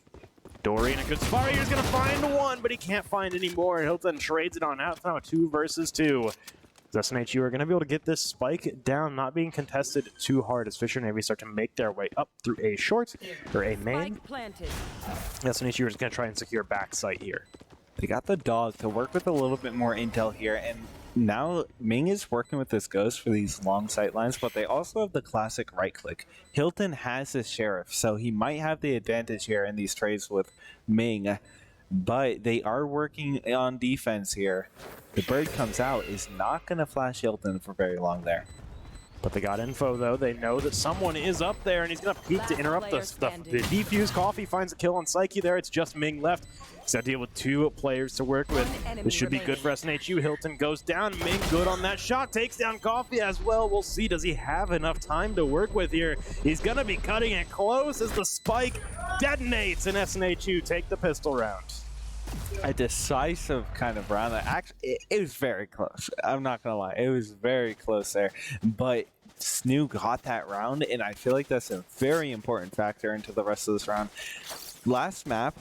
Dory in a good spot. He's going to find one, but he can't find any more. Hilton trades it on out. It's now a 2 versus 2. SNHU are going to be able to get this spike down, not being contested too hard as Fisher Navy start to make their way up through a short or a main. SNHU is going to try and secure back site here. They got the dog to work with a little bit more intel here, and now Ming is working with this Ghost for these long sight lines, but they also have the classic right click. Hilton has his Sheriff, so he might have the advantage here in these trades with Ming, but they are working on defense here. The bird comes out, is not going to flash Hilton for very long there. But they got info, though. They know that someone is up there, and he's going to peek to interrupt the defuse. Coffee finds a kill on Psyche there. It's just Ming left. He's got to deal with 2 players to work with. This should be good for SNHU. Hilton goes down. Ming good on that shot. Takes down Coffee as well. We'll see. Does he have enough time to work with here? He's going to be cutting it close as the spike detonates, and SNHU take the pistol round. A decisive kind of round. Actually, it was very close. I'm not going to lie. It was very close there. But SNHU got that round, and I feel like that's a very important factor into the rest of this round. Last map,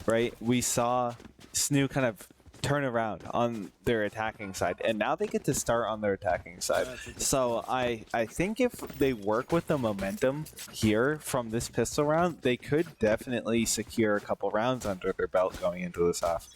right, we saw SNHU kind of turn around on their attacking side, and now they get to start on their attacking side. So I think if they work with the momentum here from this pistol round, they could definitely secure a couple rounds under their belt going into this half.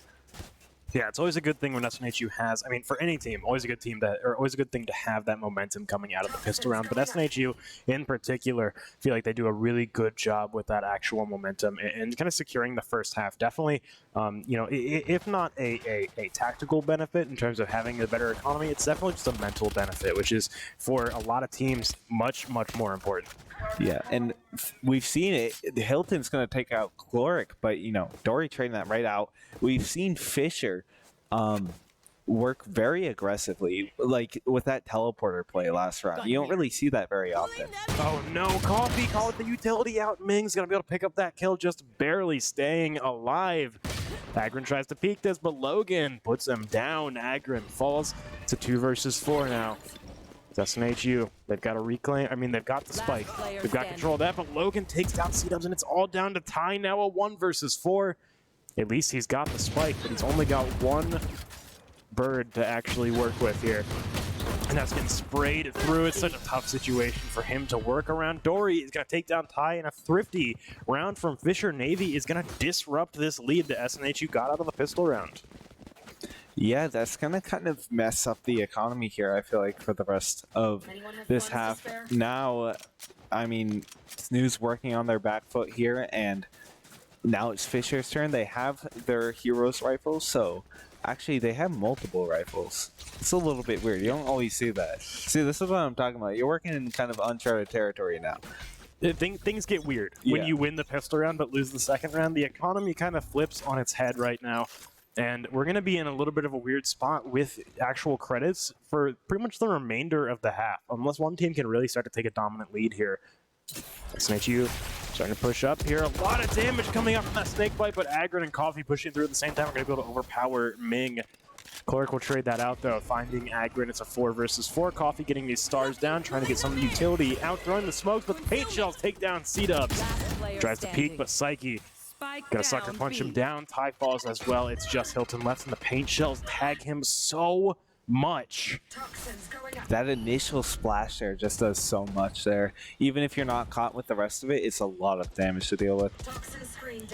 Yeah, it's always a good thing when SNHU has, I mean, for any team, always a good thing to have that momentum coming out of the pistol round. But SNHU in particular, feel like they do a really good job with that actual momentum and kind of securing the first half. Definitely, if not a tactical benefit in terms of having a better economy, it's definitely just a mental benefit, which is for a lot of teams much, much more important. Yeah, and we've seen it. Hilton's going to take out Chloric, but, Dory trading that right out. We've seen Fisher work very aggressively, like with that teleporter play last round. You don't really see that very often. Oh no, Coffee, call it the utility out. Ming's going to be able to pick up that kill, just barely staying alive. Agron tries to peek this, but Logan puts him down. Agron falls to 2 versus 4 now. SNHU, they've got to reclaim. I mean, they've got the spike. They've got control of that, but Logan takes down C-Dubs, and it's all down to Ty now, a 1 versus 4. At least he's got the spike, but he's only got 1 bird to actually work with here. And that's getting sprayed through. It's such a tough situation for him to work around. Dory is going to take down Ty, and a thrifty round from Fisher Navy is going to disrupt this lead that SNHU got out of the pistol round. Yeah, that's gonna kind of mess up the economy here, I feel like, for the rest of this half. Now, I mean, SNHU's working on their back foot here, and now it's Fisher's turn. They have their heroes rifles, so actually they have multiple rifles. It's a little bit weird. You don't always see that. See, this is what I'm talking about. You're working in kind of uncharted territory now. Things get weird when you win the pistol round but lose the second round. The economy kind of flips on its head right now. And we're going to be in a little bit of a weird spot with actual credits for pretty much the remainder of the half, unless one team can really start to take a dominant lead here. SNHU starting to push up here. A lot of damage coming up from that snake bite, but Agron and Coffee pushing through at the same time. We're going to be able to overpower Ming. Cleric will trade that out, though, finding Agron. It's a 4 versus 4. Coffee getting these stars down, trying to get some utility, outthrowing the smokes, but the paint shells take down C-Dubs. Tries to peek, but Psyche gonna sucker punch him down. Ty falls as well. It's just Hilton left, and the paint shells tag him so much. That initial splash there just does so much there. Even if you're not caught with the rest of it, it's a lot of damage to deal with.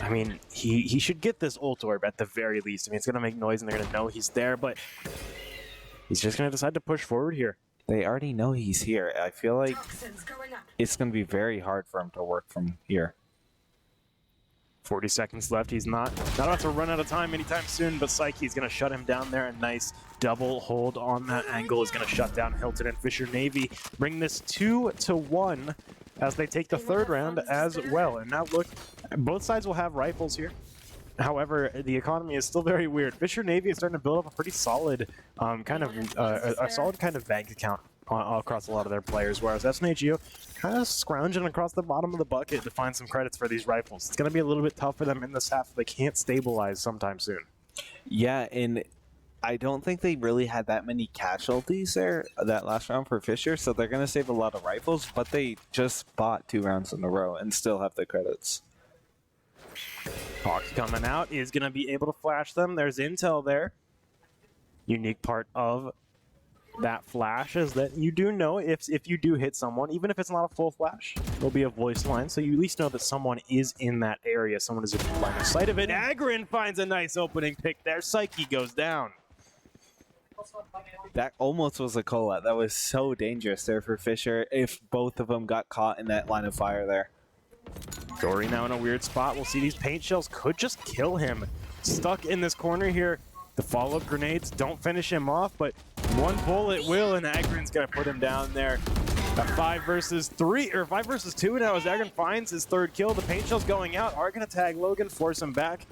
I mean, he should get this ult orb at the very least. I mean, it's gonna make noise, and they're gonna know he's there, but he's just gonna decide to push forward here. They already know he's here. I feel like it's gonna be very hard for him to work from here. 40 seconds left. He's not about to run out of time anytime soon, but Psyche's going to shut him down there. A nice double hold on that angle is going to shut down Hilton and Fisher Navy. Bring this 2-1 as they take the third round as well. And now look, both sides will have rifles here. However, the economy is still very weird. Fisher Navy is starting to build up a pretty solid a solid kind of bank account across a lot of their players, whereas SNHU kind of scrounging across the bottom of the bucket to find some credits for these rifles. It's going to be a little bit tough for them in this half. They can't stabilize sometime soon. Yeah, and I don't think they really had that many casualties there that last round for Fisher, so they're going to save a lot of rifles, but they just bought 2 rounds in a row and still have the credits. Hawk coming out is going to be able to flash them. There's intel there. Unique part of that flash is that you do know if you do hit someone, even if it's not a full flash, there'll be a voice line, so you at least know that someone is in that area. Someone is in line of sight of it. Agron finds a nice opening pick there. Psyche goes down. That almost was a call-out. That was so dangerous there for Fisher if both of them got caught in that line of fire there. Dory now in a weird spot. We'll see these paint shells could just kill him. Stuck in this corner here. The follow-up grenades don't finish him off, but one bullet will, and Agron's gonna put him down there. A 5 versus 2 now as Agron finds his 3rd kill. The paint shells going out are gonna tag Logan, force him back.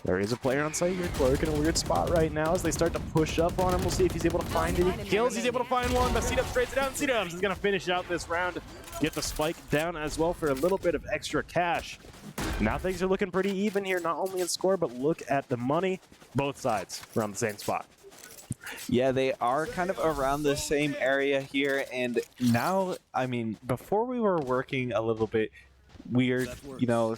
There is a player on site here. Cleric in a weird spot right now as they start to push up on him. We'll see if he's able to find any kills. He's able to find one, but C-Dubs trades it down. C-Dubs is gonna finish out this round. Get the spike down as well for a little bit of extra cash. Now things are looking pretty even here, not only in score, but look at the money. Both sides are on the same spot. Yeah, they are kind of around the same area here, and now, I mean, before we were working a little bit weird, you know,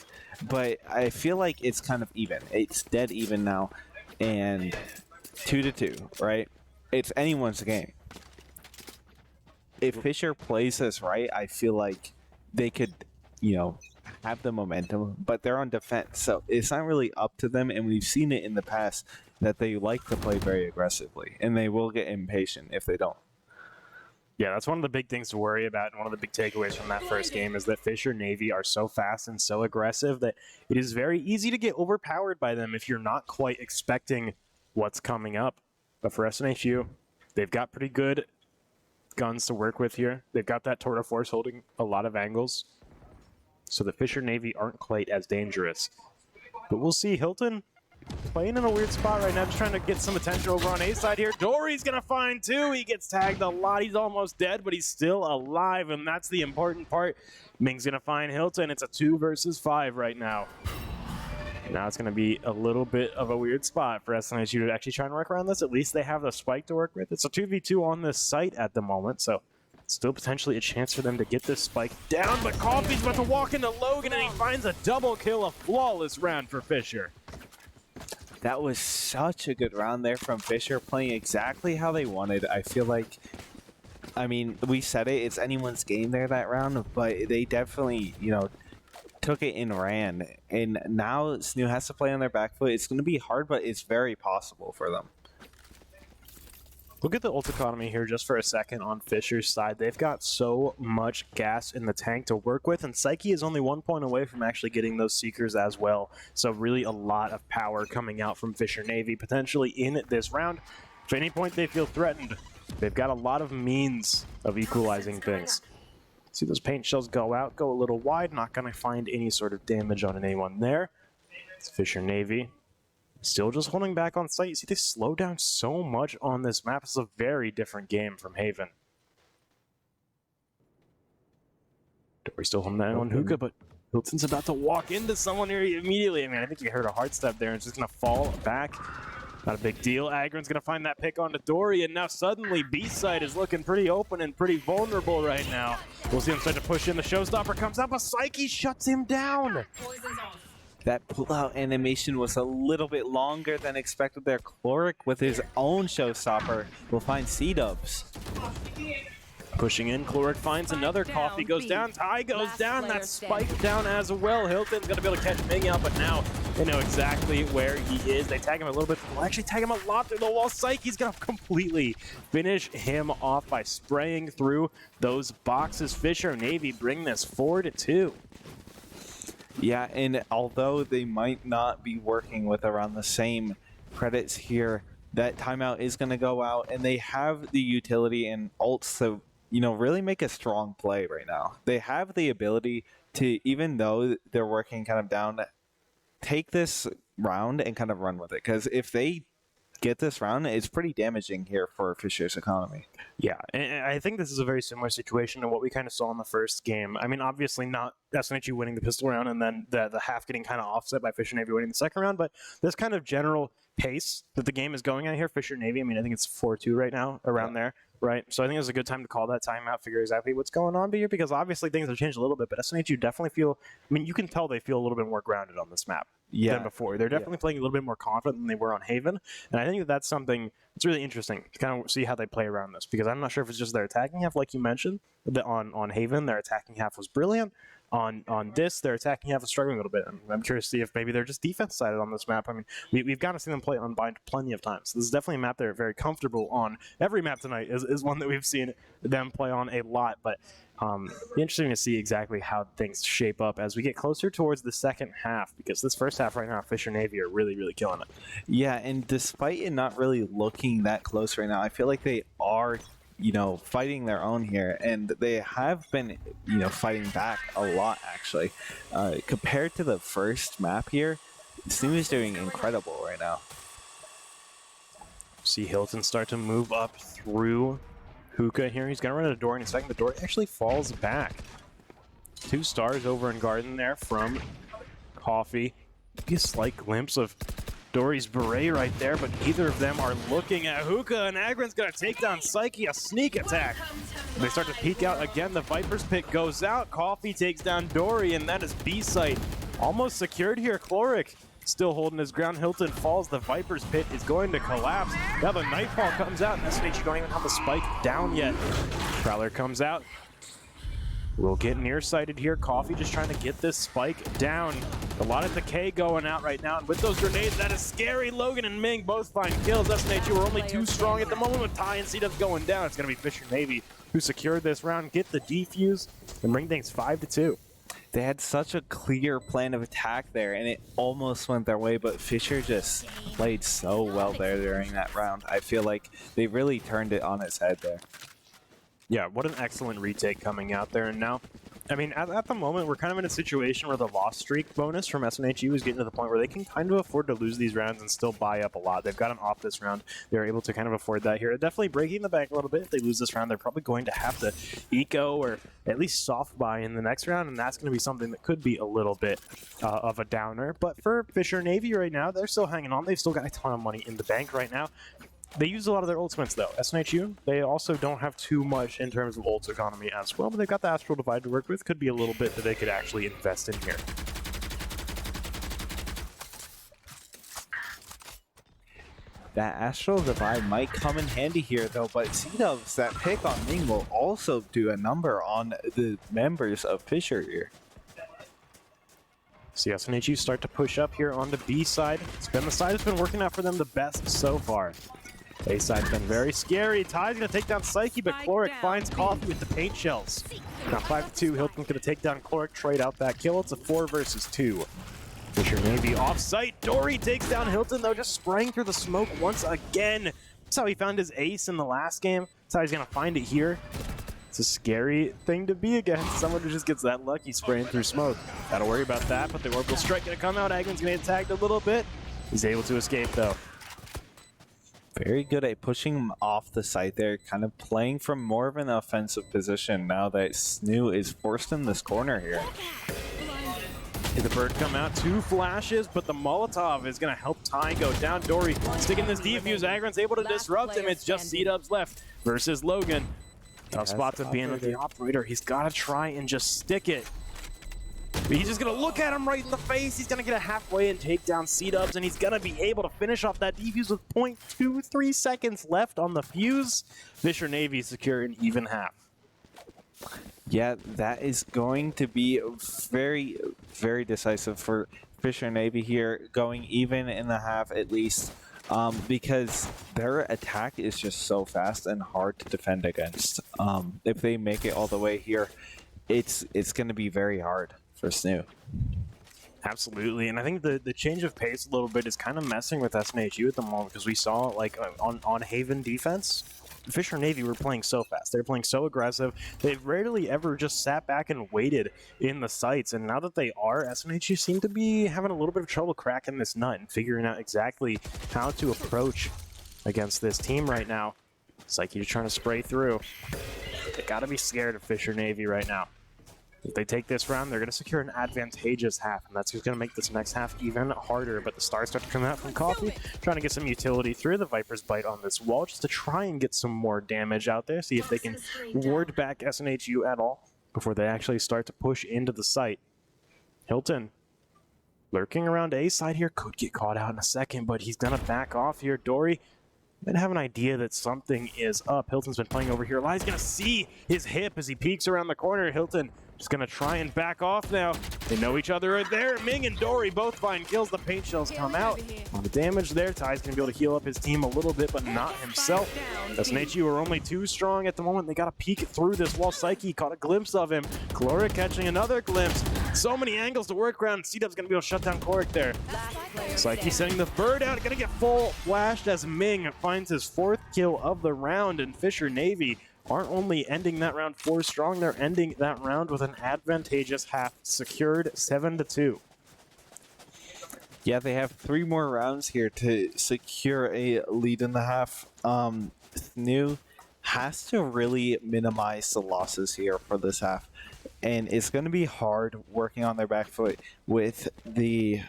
but I feel like it's kind of even. It's dead even now, and 2-2, right? It's anyone's game. If Fisher plays this right, I feel like they could, you know, have the momentum, but they're on defense, so it's not really up to them, and we've seen it in the past that they like to play very aggressively, and they will get impatient if they don't. Yeah, that's one of the big things to worry about, and one of the big takeaways from that first game is that Fisher Navy are so fast and so aggressive that it is very easy to get overpowered by them if you're not quite expecting what's coming up. But for SNHU, they've got pretty good guns to work with here. They've got that Tour de Force holding a lot of angles, so the Fisher Navy aren't quite as dangerous. But we'll see. Hilton playing in a weird spot right now, just trying to get some attention over on A side here. Dory's gonna find 2. He gets tagged a lot. He's almost dead, but he's still alive, and that's the important part. Ming's gonna find Hilton. It's a 2 versus 5 right now. Now it's gonna be a little bit of a weird spot for SNHU to actually try and work around this. At least they have the spike to work with. It's a 2v2 on this site at the moment, so still potentially a chance for them to get this spike down, but Coffee's about to walk into Logan, and he finds a double kill, a flawless round for Fisher. That was such a good round there from Fisher, playing exactly how they wanted. I feel like, I mean, we said it, it's anyone's game there that round, but they definitely, you know, took it and ran. And now SNHU has to play on their back foot. It's going to be hard, but it's very possible for them. Look at the ult economy here just for a second on Fisher's side. They've got so much gas in the tank to work with, and Psyche is only 1 point away from actually getting those Seekers as well. So really a lot of power coming out from Fisher Navy, potentially in this round. If at any point they feel threatened, they've got a lot of means of equalizing things. See those paint shells go out, go a little wide, not going to find any sort of damage on anyone there. It's Fisher Navy. Still just holding back on site. You see, they slow down so much on this map. It's a very different game from Haven. We're still holding that on Hookah, but Hilton's about to walk into someone here immediately. I mean, I think he heard a hard step there and it's just going to fall back. Not a big deal. Agron's going to find that pick onto Dory, and now suddenly B-side is looking pretty open and pretty vulnerable right now. We'll see him start to push in. The showstopper comes up, but Psyche shuts him down. That pull-out animation was a little bit longer than expected there. Chloric with his own showstopper will find C-dubs. Pushing in, Chloric finds another. Coffee goes down, Ty goes down, that spike down as well. Hilton's going to be able to catch Ming out, but now they know exactly where he is. They tag him a little bit. Well, actually tag him a lot through the wall. Psyche's going to completely finish him off by spraying through those boxes. Fisher Navy bring this 4-2. Yeah, and although they might not be working with around the same credits here, that timeout is going to go out, and they have the utility and ults to, you know, really make a strong play right now. They have the ability to, even though they're working kind of down, take this round and kind of run with it. Because if they get this round, it's pretty damaging here for Fisher's economy. Yeah, and I think this is a very similar situation to what we kind of saw in the first game. I mean, obviously not SNHU winning the pistol round and then the half getting kind of offset by Fisher Navy winning the second round, but this kind of general pace that the game is going at here, Fisher Navy, I mean, I think it's 4-2 right now, around there, right? So I think it's a good time to call that timeout, figure exactly what's going on here, because obviously things have changed a little bit, but SNHU definitely feel, I mean, you can tell they feel a little bit more grounded on this map than before. They're definitely playing a little bit more confident than they were on Haven, and I think that that's something that's really interesting to kind of see how they play around this, because I'm not sure if it's just their attacking half, like you mentioned, that on Haven, their attacking half was brilliant. On this, their attacking half is struggling a little bit. I'm curious to see if maybe they're just defense-sided on this map. I mean, we've got to see them play Unbind plenty of times. So this is definitely a map they're very comfortable on. Every map tonight is one that we've seen them play on a lot, but be interesting to see exactly how things shape up as we get closer towards the second half, because this first half right now, Fisher Navy are really, really killing it. Yeah, and despite it not really looking that close right now, I feel like they are, you know, fighting their own here, and they have been, you know, fighting back a lot actually. Compared to the first map here, SNHU is doing incredible right now. See Hilton start to move up through Hookah here. He's gonna run a door in a second. The door actually falls back. 2 stars over in Garden there from Coffee. Maybe a slight glimpse of Dory's beret right there, but neither of them are looking at Hookah, and Agron's gonna take down Psyche, a sneak attack. They start to peek out again. The Viper's Pit goes out. Coffee takes down Dory, and that is B-site almost secured here. Chloric still holding his ground. Hilton falls. The Viper's Pit is going to collapse. Now the Nightfall comes out, and SNHU don't even have the spike down yet. Prowler comes out. We'll get nearsighted here. Coffee just trying to get this spike down. A lot of decay going out right now, and with those grenades, that is scary. Logan and Ming both find kills. SNHU are only too strong at the moment with Ty and C-Dubs going down. It's going to be Fisher Navy who secured this round, get the defuse, and bring things 5-2. They had such a clear plan of attack there, and it almost went their way, but Fisher just played so well there during that round. I feel like they really turned it on its head there. Yeah, what an excellent retake coming out there. And now, I mean, at the moment, we're kind of in a situation where the loss streak bonus from SNHU is getting to the point where they can kind of afford to lose these rounds and still buy up a lot. They've got an off this round. They're able to kind of afford that here. Definitely breaking the bank a little bit. If they lose this round, they're probably going to have to eco or at least soft buy in the next round, and that's going to be something that could be a little bit of a downer. But for Fisher Navy right now, they're still hanging on. They've still got a ton of money in the bank right now. They use a lot of their ultimates, though. SNHU, they also don't have too much in terms of ult economy as well, but they've got the Astral Divide to work with. Could be a little bit that they could actually invest in here. That Astral Divide might come in handy here, though, but C-Dubs, that pick on Ming will also do a number on the members of Fisher here. See SNHU start to push up here on the B side. It's been the side that's been working out for them the best so far. A side's been very scary. Ty's gonna take down Psyche, but Chloric finds Coffee with the paint shells. Now 5-2, Hilton's gonna take down Chloric, trade out that kill. It's a 4 versus 2. Fisher Navy off-site. Dory takes down Hilton, though, just spraying through the smoke once again. That's how he found his ace in the last game. That's how he's gonna find it here. It's a scary thing to be against. Someone who just gets that lucky spraying through smoke. Gotta worry about that, but the orbital strike gonna come out. Agman's gonna get tagged a little bit. He's able to escape, though. Very good at pushing him off the site there, kind of playing from more of an offensive position now that SNHU is forced in this corner here. The bird come out, 2 flashes, but the Molotov is going to help Ty go down. Dory sticking this defuse. Agron's able to disrupt him. It's just C-Dubs left versus Logan. Tough spot to be in with the operator. He's got to try and just stick it. But he's just going to look at him right in the face. He's going to get a halfway and take down C-Dubs, and he's going to be able to finish off that defuse with 0.23 seconds left on the fuse. Fisher Navy secure an even half. Yeah, that is going to be very, very decisive for Fisher Navy here, going even in the half at least, because their attack is just so fast and hard to defend against. If they make it all the way here, it's going to be very hard for SNHU. Absolutely, and I think the change of pace a little bit is kind of messing with SNHU at the moment, because we saw, like, on Haven defense, Fisher Navy were playing so fast. They're playing so aggressive. They've rarely ever just sat back and waited in the sites, and now that they are, SNHU seem to be having a little bit of trouble cracking this nut and figuring out exactly how to approach against this team right now. Psyche just trying to spray through. They gotta be scared of Fisher Navy right now. If they take this round, they're going to secure an advantageous half, and that's just going to make this next half even harder. But the stars start to come out from Coffee, trying to get some utility through the Viper's Bite on this wall, just to try and get some more damage out there, see if they can ward back SNHU at all before they actually start to push into the site. Hilton, lurking around A side here, could get caught out in a second, but he's going to back off here. Dory might have an idea that something is up. Hilton's been playing over here. Eli's going to see his hip as he peeks around the corner. Hilton just going to try and back off now. They know each other are there. Ming and Dory both find kills. The paint shells come out. On the damage there, Ty's going to be able to heal up his team a little bit, but not himself. SNHU are only 2 strong at the moment. They got to peek through this wall. Psyche caught a glimpse of him. Chloric catching another glimpse. So many angles to work around. C-Dub's going to be able to shut down Chloric there. Psyche sending the bird out. Going to get full flashed as Ming finds his 4th kill of the round, and Fisher Navy aren't only ending that round 4 strong, they're ending that round with an advantageous half, secured 7-2. Yeah, they have 3 more rounds here to secure a lead in the half. SNHU has to really minimize the losses here for this half, and it's going to be hard working on their back foot with they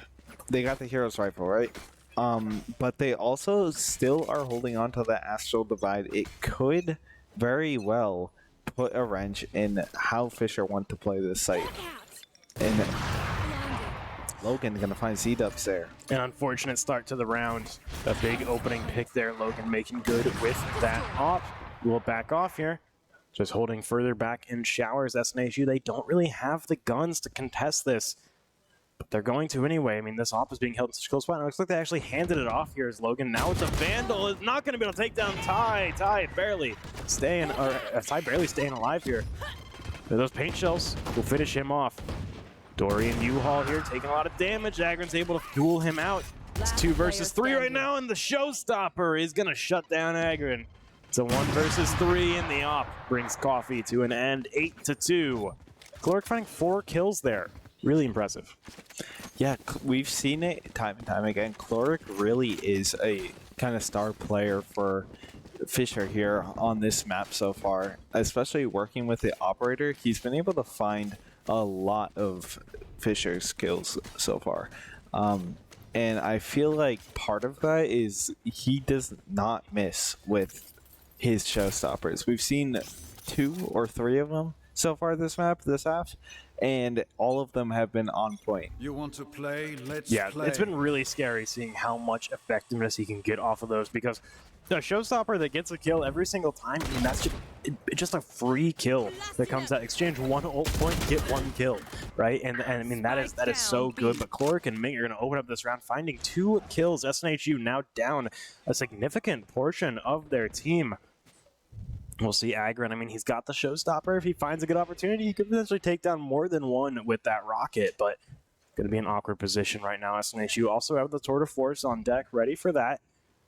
got the Hero's Rifle, right? But they also still are holding on to the Astral Divide. It could very well put a wrench in how Fisher want to play this site. And Logan gonna find Z-Dubs there. An unfortunate start to the round. A big opening pick there. Logan making good with that op. We'll back off here. Just holding further back in showers. SNHU, they don't really have the guns to contest this, but they're going to anyway. I mean, this op is being held in such a close spot. It looks like they actually handed it off here as Logan. Now it's a Vandal. Is not going to be able to take down Ty. Ty barely staying alive here. But those paint shells will finish him off. Dory and U-Haul here taking a lot of damage. Agron's able to duel him out. It's 2 versus 3 right now, and the showstopper is going to shut down Agron. It's a 1 versus 3, and the op brings Coffee to an end, 8-2. Chloric finding 4 kills there. Really impressive. Yeah, we've seen it time and time again. Chloric really is a kind of star player for Fisher here on this map so far, especially working with the operator. He's been able to find a lot of Fisher's kills so far. And I feel like part of that is he does not miss with his showstoppers. We've seen 2 or 3 of them so far this half, and all of them have been on point. You want to play? Let's yeah, play. It's been really scary seeing how much effectiveness he can get off of those, because A showstopper that gets a kill every single time, I mean, that's just a free kill that comes out. Exchange one ult point, get one kill, right? And I mean, that is so good. But Cloric and Ming are going to open up this round, finding 2 kills. SNHU now down a significant portion of their team. We'll see Agron. I mean, he's got the showstopper. If he finds a good opportunity, he could potentially take down more than one with that rocket, but going to be an awkward position right now. SNHU also have the Tour de Force on deck, ready for that.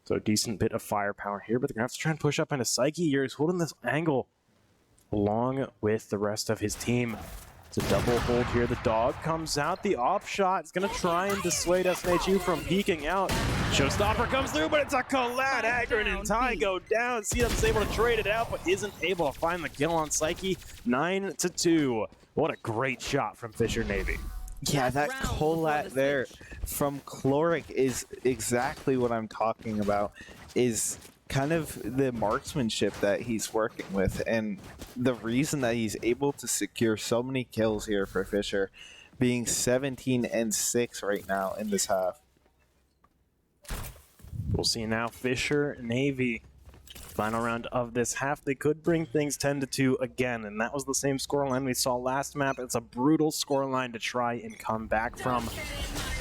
So a decent bit of firepower here, but they're going to have to try and push up into Psyche here. He's holding this angle along with the rest of his team. It's a double hold here. The dog comes out. The off shot is going to try and dissuade SNHU from peeking out. Showstopper comes through, but it's a collide. Agron and Ty go down. Cedum's able to trade it out, but isn't able to find the kill on Psyche. 9-2. What a great shot from Fisher Navy. Yeah, that collat there from Cloric is exactly what I'm talking about, is kind of the marksmanship that he's working with, and the reason that he's able to secure so many kills here for Fisher, being 17-6 right now in this half. We'll see now Fisher Navy. Final round of this half, they could bring things 10-2 again, and that was the same scoreline we saw last map. It's a brutal scoreline to try and come back from.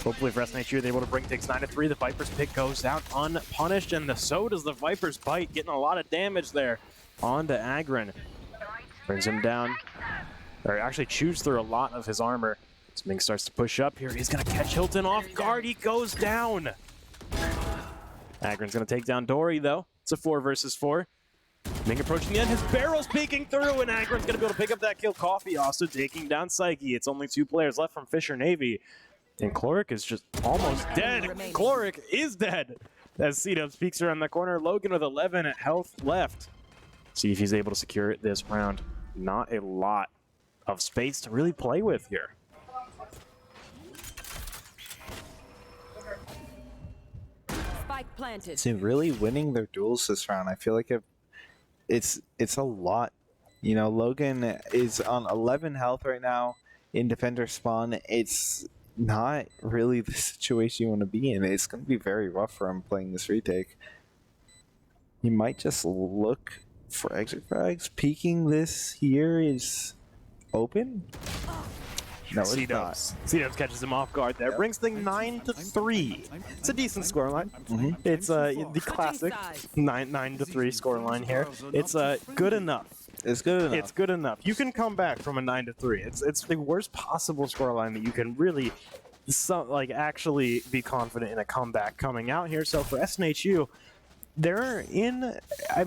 Hopefully for SNHU, they're able to bring things 9-3. The Viper's pick goes out unpunished, and so does the Viper's bite, getting a lot of damage there onto Agron. Brings him down, or actually chews through a lot of his armor. As Ming starts to push up here, he's going to catch Hilton off guard. He goes down. Agron's going to take down Dory, though. It's a 4 versus 4. Ming approaching the end. His barrel's peeking through, and Agron's going to be able to pick up that kill. Coffee also taking down Psyche. It's only 2 players left from Fisher Navy. And Cloric is just almost dead. Cloric is dead. As C-Dubs peeks around the corner. Logan with 11 health left. See if he's able to secure it this round. Not a lot of space to really play with here. Planted. To really winning their duels this round, I feel like it's a lot. You know, Logan is on 11 health right now in defender spawn. It's not really the situation you want to be in. It's going to be very rough for him playing this retake. He might just look for exit frags. Peeking this here is open. No, it's not. C-Dubs catches him off guard there. Brings things 9-3. It's a decent scoreline. It's the classic 9-3 scoreline here. It's good enough. It's good enough. It's good enough. You can come back from a 9-3. It's the worst possible scoreline that you can really actually be confident in a comeback coming out here. So for SNHU, they're in a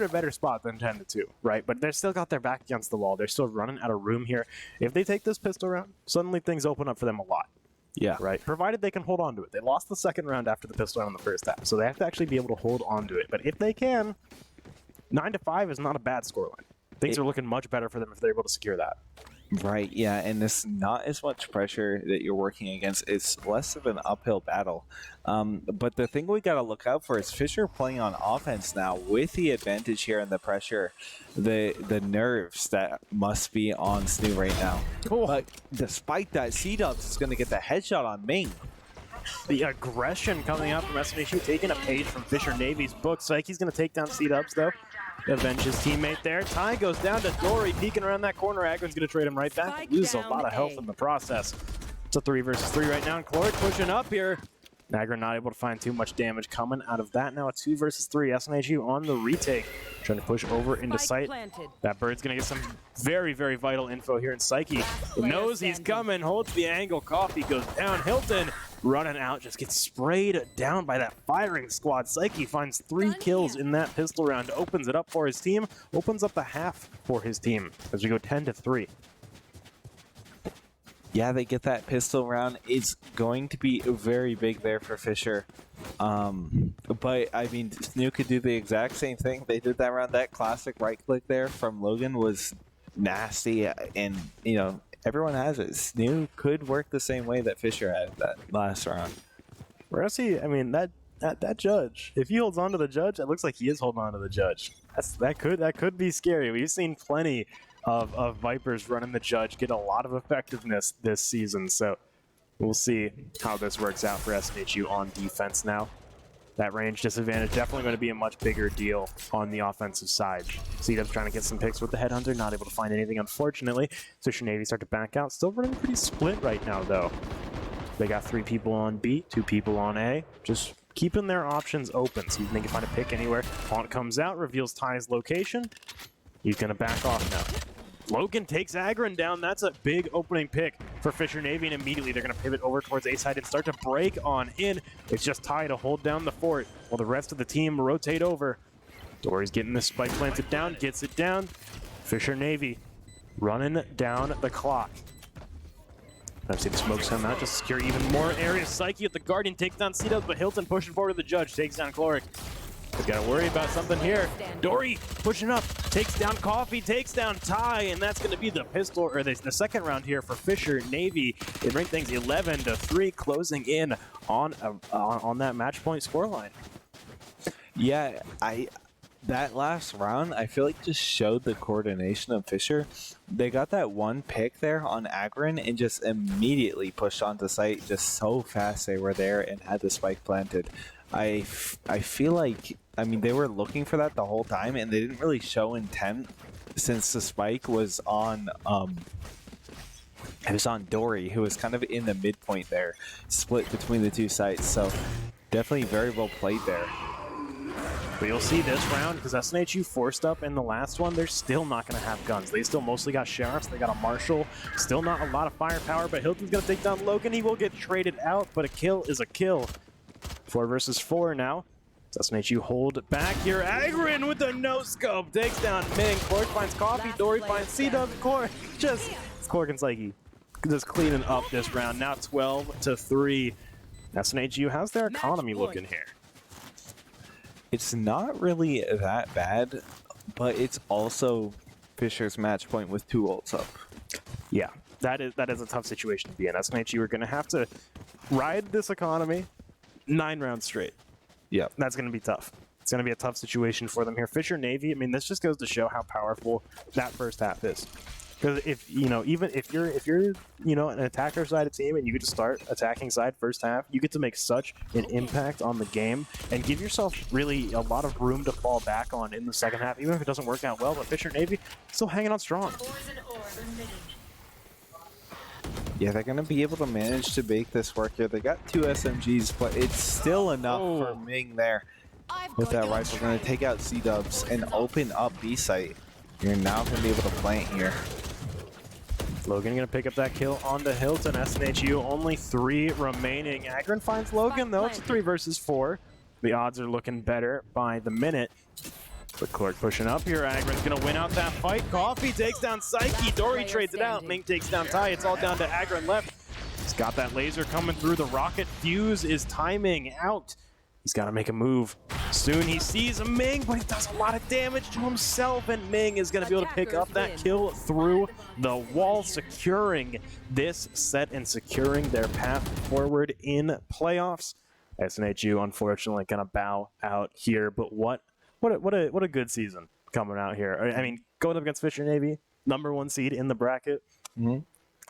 better spot than 10-2, right? But they're still got their back against the wall. They're still running out of room here. If they take this pistol round, suddenly things open up for them a lot. Yeah. Right? Provided they can hold on to it. They lost the second round after the pistol round in the first half, so they have to actually be able to hold on to it. But if they can, 9-5 is not a bad scoreline. Things are looking much better for them if they're able to secure that. Right, yeah, and it's not as much pressure that you're working against. It's less of an uphill battle. But the thing we got to look out for is Fisher playing on offense now with the advantage here and the pressure, the nerves that must be on SNHU right now. Cool. But despite that, C-Dubs is going to get the headshot on Ming. The aggression coming out from SNHU, taking a page from Fisher Navy's book. Psyche's going to take down C-Dubs, though. Avenge his teammate there. Ty goes down to Dory, peeking around that corner. Agron's going to trade him right back. Loses a lot of health in the process. It's a 3 versus 3 right now, and Cloric pushing up here. Agron not able to find too much damage coming out of that. Now a 2 versus 3. SNHU on the retake. Trying to push over into sight. That bird's going to get some very, very vital info here in Psyche. Knows he's coming, holds the angle. Coffee goes down. Hilton running out, just gets sprayed down by that firing squad. Psyche finds 3 kills in that pistol round. Opens it up for his team. Opens up the half for his team as we go 10-3. Yeah, they get that pistol round. It's going to be very big there for Fisher. But, I mean, SNHU could do the exact same thing. They did that round. That classic right-click there from Logan was nasty. And, you know, everyone has it. SNHU could work the same way that Fisher had that last round. Whereas I mean, that judge, if he holds on to the judge, it looks like he is holding on to the judge. That could be scary. We've seen plenty of Vipers running the judge get a lot of effectiveness this season, so we'll see how this works out for SNHU on defense now. that range disadvantage definitely going to be a much bigger deal on the offensive side. C-Dub's trying to get some picks with the Headhunter, not able to find anything, unfortunately. Fisher Navy start to back out. Still running pretty split right now, though. They got 3 people on B, 2 people on A. Just keeping their options open, so they can find a pick anywhere. Haunt comes out, reveals Ty's location. He's going to back off now. Logan takes Agron down. That's a big opening pick for Fisher Navy, and immediately they're going to pivot over towards A side and start to break on in. It's just Ty to hold down the fort while the rest of the team rotate over. Dory's getting the spike planted down, gets it down. Fisher Navy running down the clock. I've seen the smokes come out to secure even more areas. Psyche at the Guardian takes down C-Dubs, but Hilton pushing forward to the Judge, takes down Chloric. He's got to worry about something here. Dory pushing up, takes down Coffee, takes down Ty, and that's going to be the pistol, or the second round here for Fisher Navy. They bring things 11-3, closing in on that match point scoreline. Yeah, that last round, I feel like just showed the coordination of Fisher. They got that one pick there on Agron and just immediately pushed onto site just so fast they were there and had the spike planted. I feel like, I mean, they were looking for that the whole time and they didn't really show intent since the spike was on, it was on Dory, who was kind of in the midpoint there, split between the two sites. So definitely very well played there. But you'll see this round, because SNHU forced up in the last one, they're still not going to have guns. They still mostly got Sheriffs, they got a Marshal, still not a lot of firepower, but Hilton's going to take down Logan. He will get traded out, but a kill is a kill. 4 versus 4 now. SNHU hold back here. Agron with the no-scope takes down Ming. Cork finds Coffee, Dory finds C-Dub. Cork just, it's Cork and Psyche just cleaning up this round. Now 12-3. SNHU, how's their economy looking here? It's not really that bad, but it's also Fisher's match point with 2 ults up. Yeah, that is a tough situation to be in. SNHU are going to have to ride this economy 9 rounds straight. Yeah, that's going to be tough. It's going to be a tough situation for them here. Fisher Navy, I mean, this just goes to show how powerful that first half is. Because if even if you're an attacker side of team and you get to start attacking side first half, you get to make such an impact on the game and give yourself really a lot of room to fall back on in the second half, even if it doesn't work out well. But Fisher Navy still hanging on strong. Yeah, they're gonna be able to manage to make this work here. They got 2 SMGs, but it's still enough for Ming there with that rifle. Gonna take out C-Dubs and open up B site. You're now gonna be able to plant here. Logan gonna pick up that kill onto Hilton. SNHU only 3 remaining. Agron finds Logan though. It's a 3 versus 4. The odds are looking better by the minute. But Clark pushing up here. Agron's gonna win out that fight. Coffee takes down Psyche. Dory trades it out. Ming takes down Ty. It's all down to Agron left. He's got that laser coming through. The rocket fuse is timing out. He's got to make a move. Soon he sees Ming, but he does a lot of damage to himself, and Ming is going to be able to pick up that kill through the wall, securing this set and securing their path forward in playoffs. SNHU, unfortunately, going to bow out here, but what a good season coming out here. I mean, going up against Fisher Navy, #1 seed in the bracket. Mm-hmm.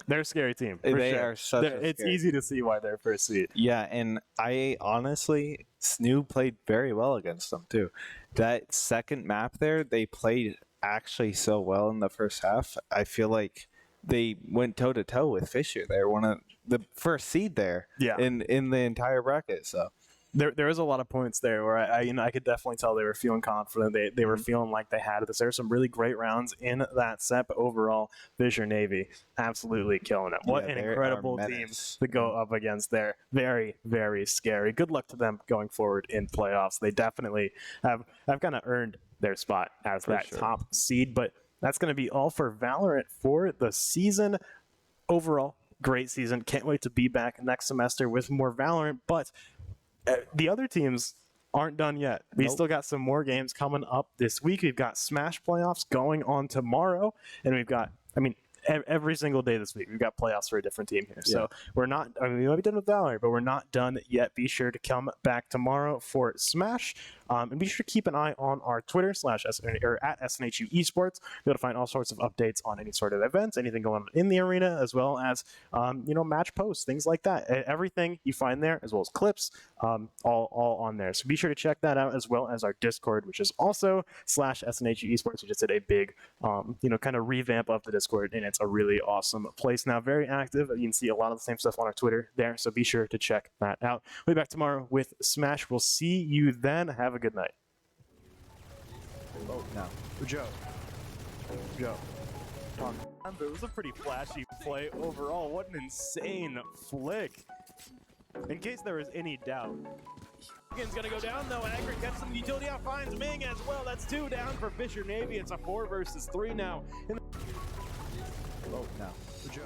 They're a scary team. They are such a It's easy to see why they're first seed. Yeah, and I honestly, SNHU played very well against them too. That second map there, they played actually so well in the first half. I feel like they went toe to toe with Fisher. They're one of the first seed there in the entire bracket. So there is a lot of points there where I could definitely tell they were feeling confident. They were feeling like they had this. There were some really great rounds in that set, but overall, Fisher Navy absolutely killing it. What an incredible team to go up against there. Very, very scary. Good luck to them going forward in playoffs. They definitely have kind of earned their spot as that top seed, but that's going to be all for Valorant for the season. Overall, great season. Can't wait to be back next semester with more Valorant, but the other teams aren't done yet. We still got some more games coming up this week. We've got Smash playoffs going on tomorrow, and we've got, every single day this week. We've got playoffs for a different team here. So we're not, I mean, we might be done with Valorant, but we're not done yet. Be sure to come back tomorrow for Smash. And be sure to keep an eye on our Twitter / at SNHU Esports. You'll be able to find all sorts of updates on any sort of events, anything going on in the arena, as well as, match posts, things like that. Everything you find there, as well as clips, all on there. So be sure to check that out, as well as our Discord, which is also /SNHU Esports. We just did a big, kind of revamp of the Discord, and it's a really awesome place now. Very active. You can see a lot of the same stuff on our Twitter there, so be sure to check that out. We'll be back tomorrow with Smash. We'll see you then. Have a good night. Oh, no. Joe. It was a pretty flashy play overall. What an insane flick. In case there was any doubt. It's gonna go down though. Agri gets some utility out, finds Ming as well. That's 2 down for Fisher Navy. It's a 4 versus 3 now. Oh, no. Joe.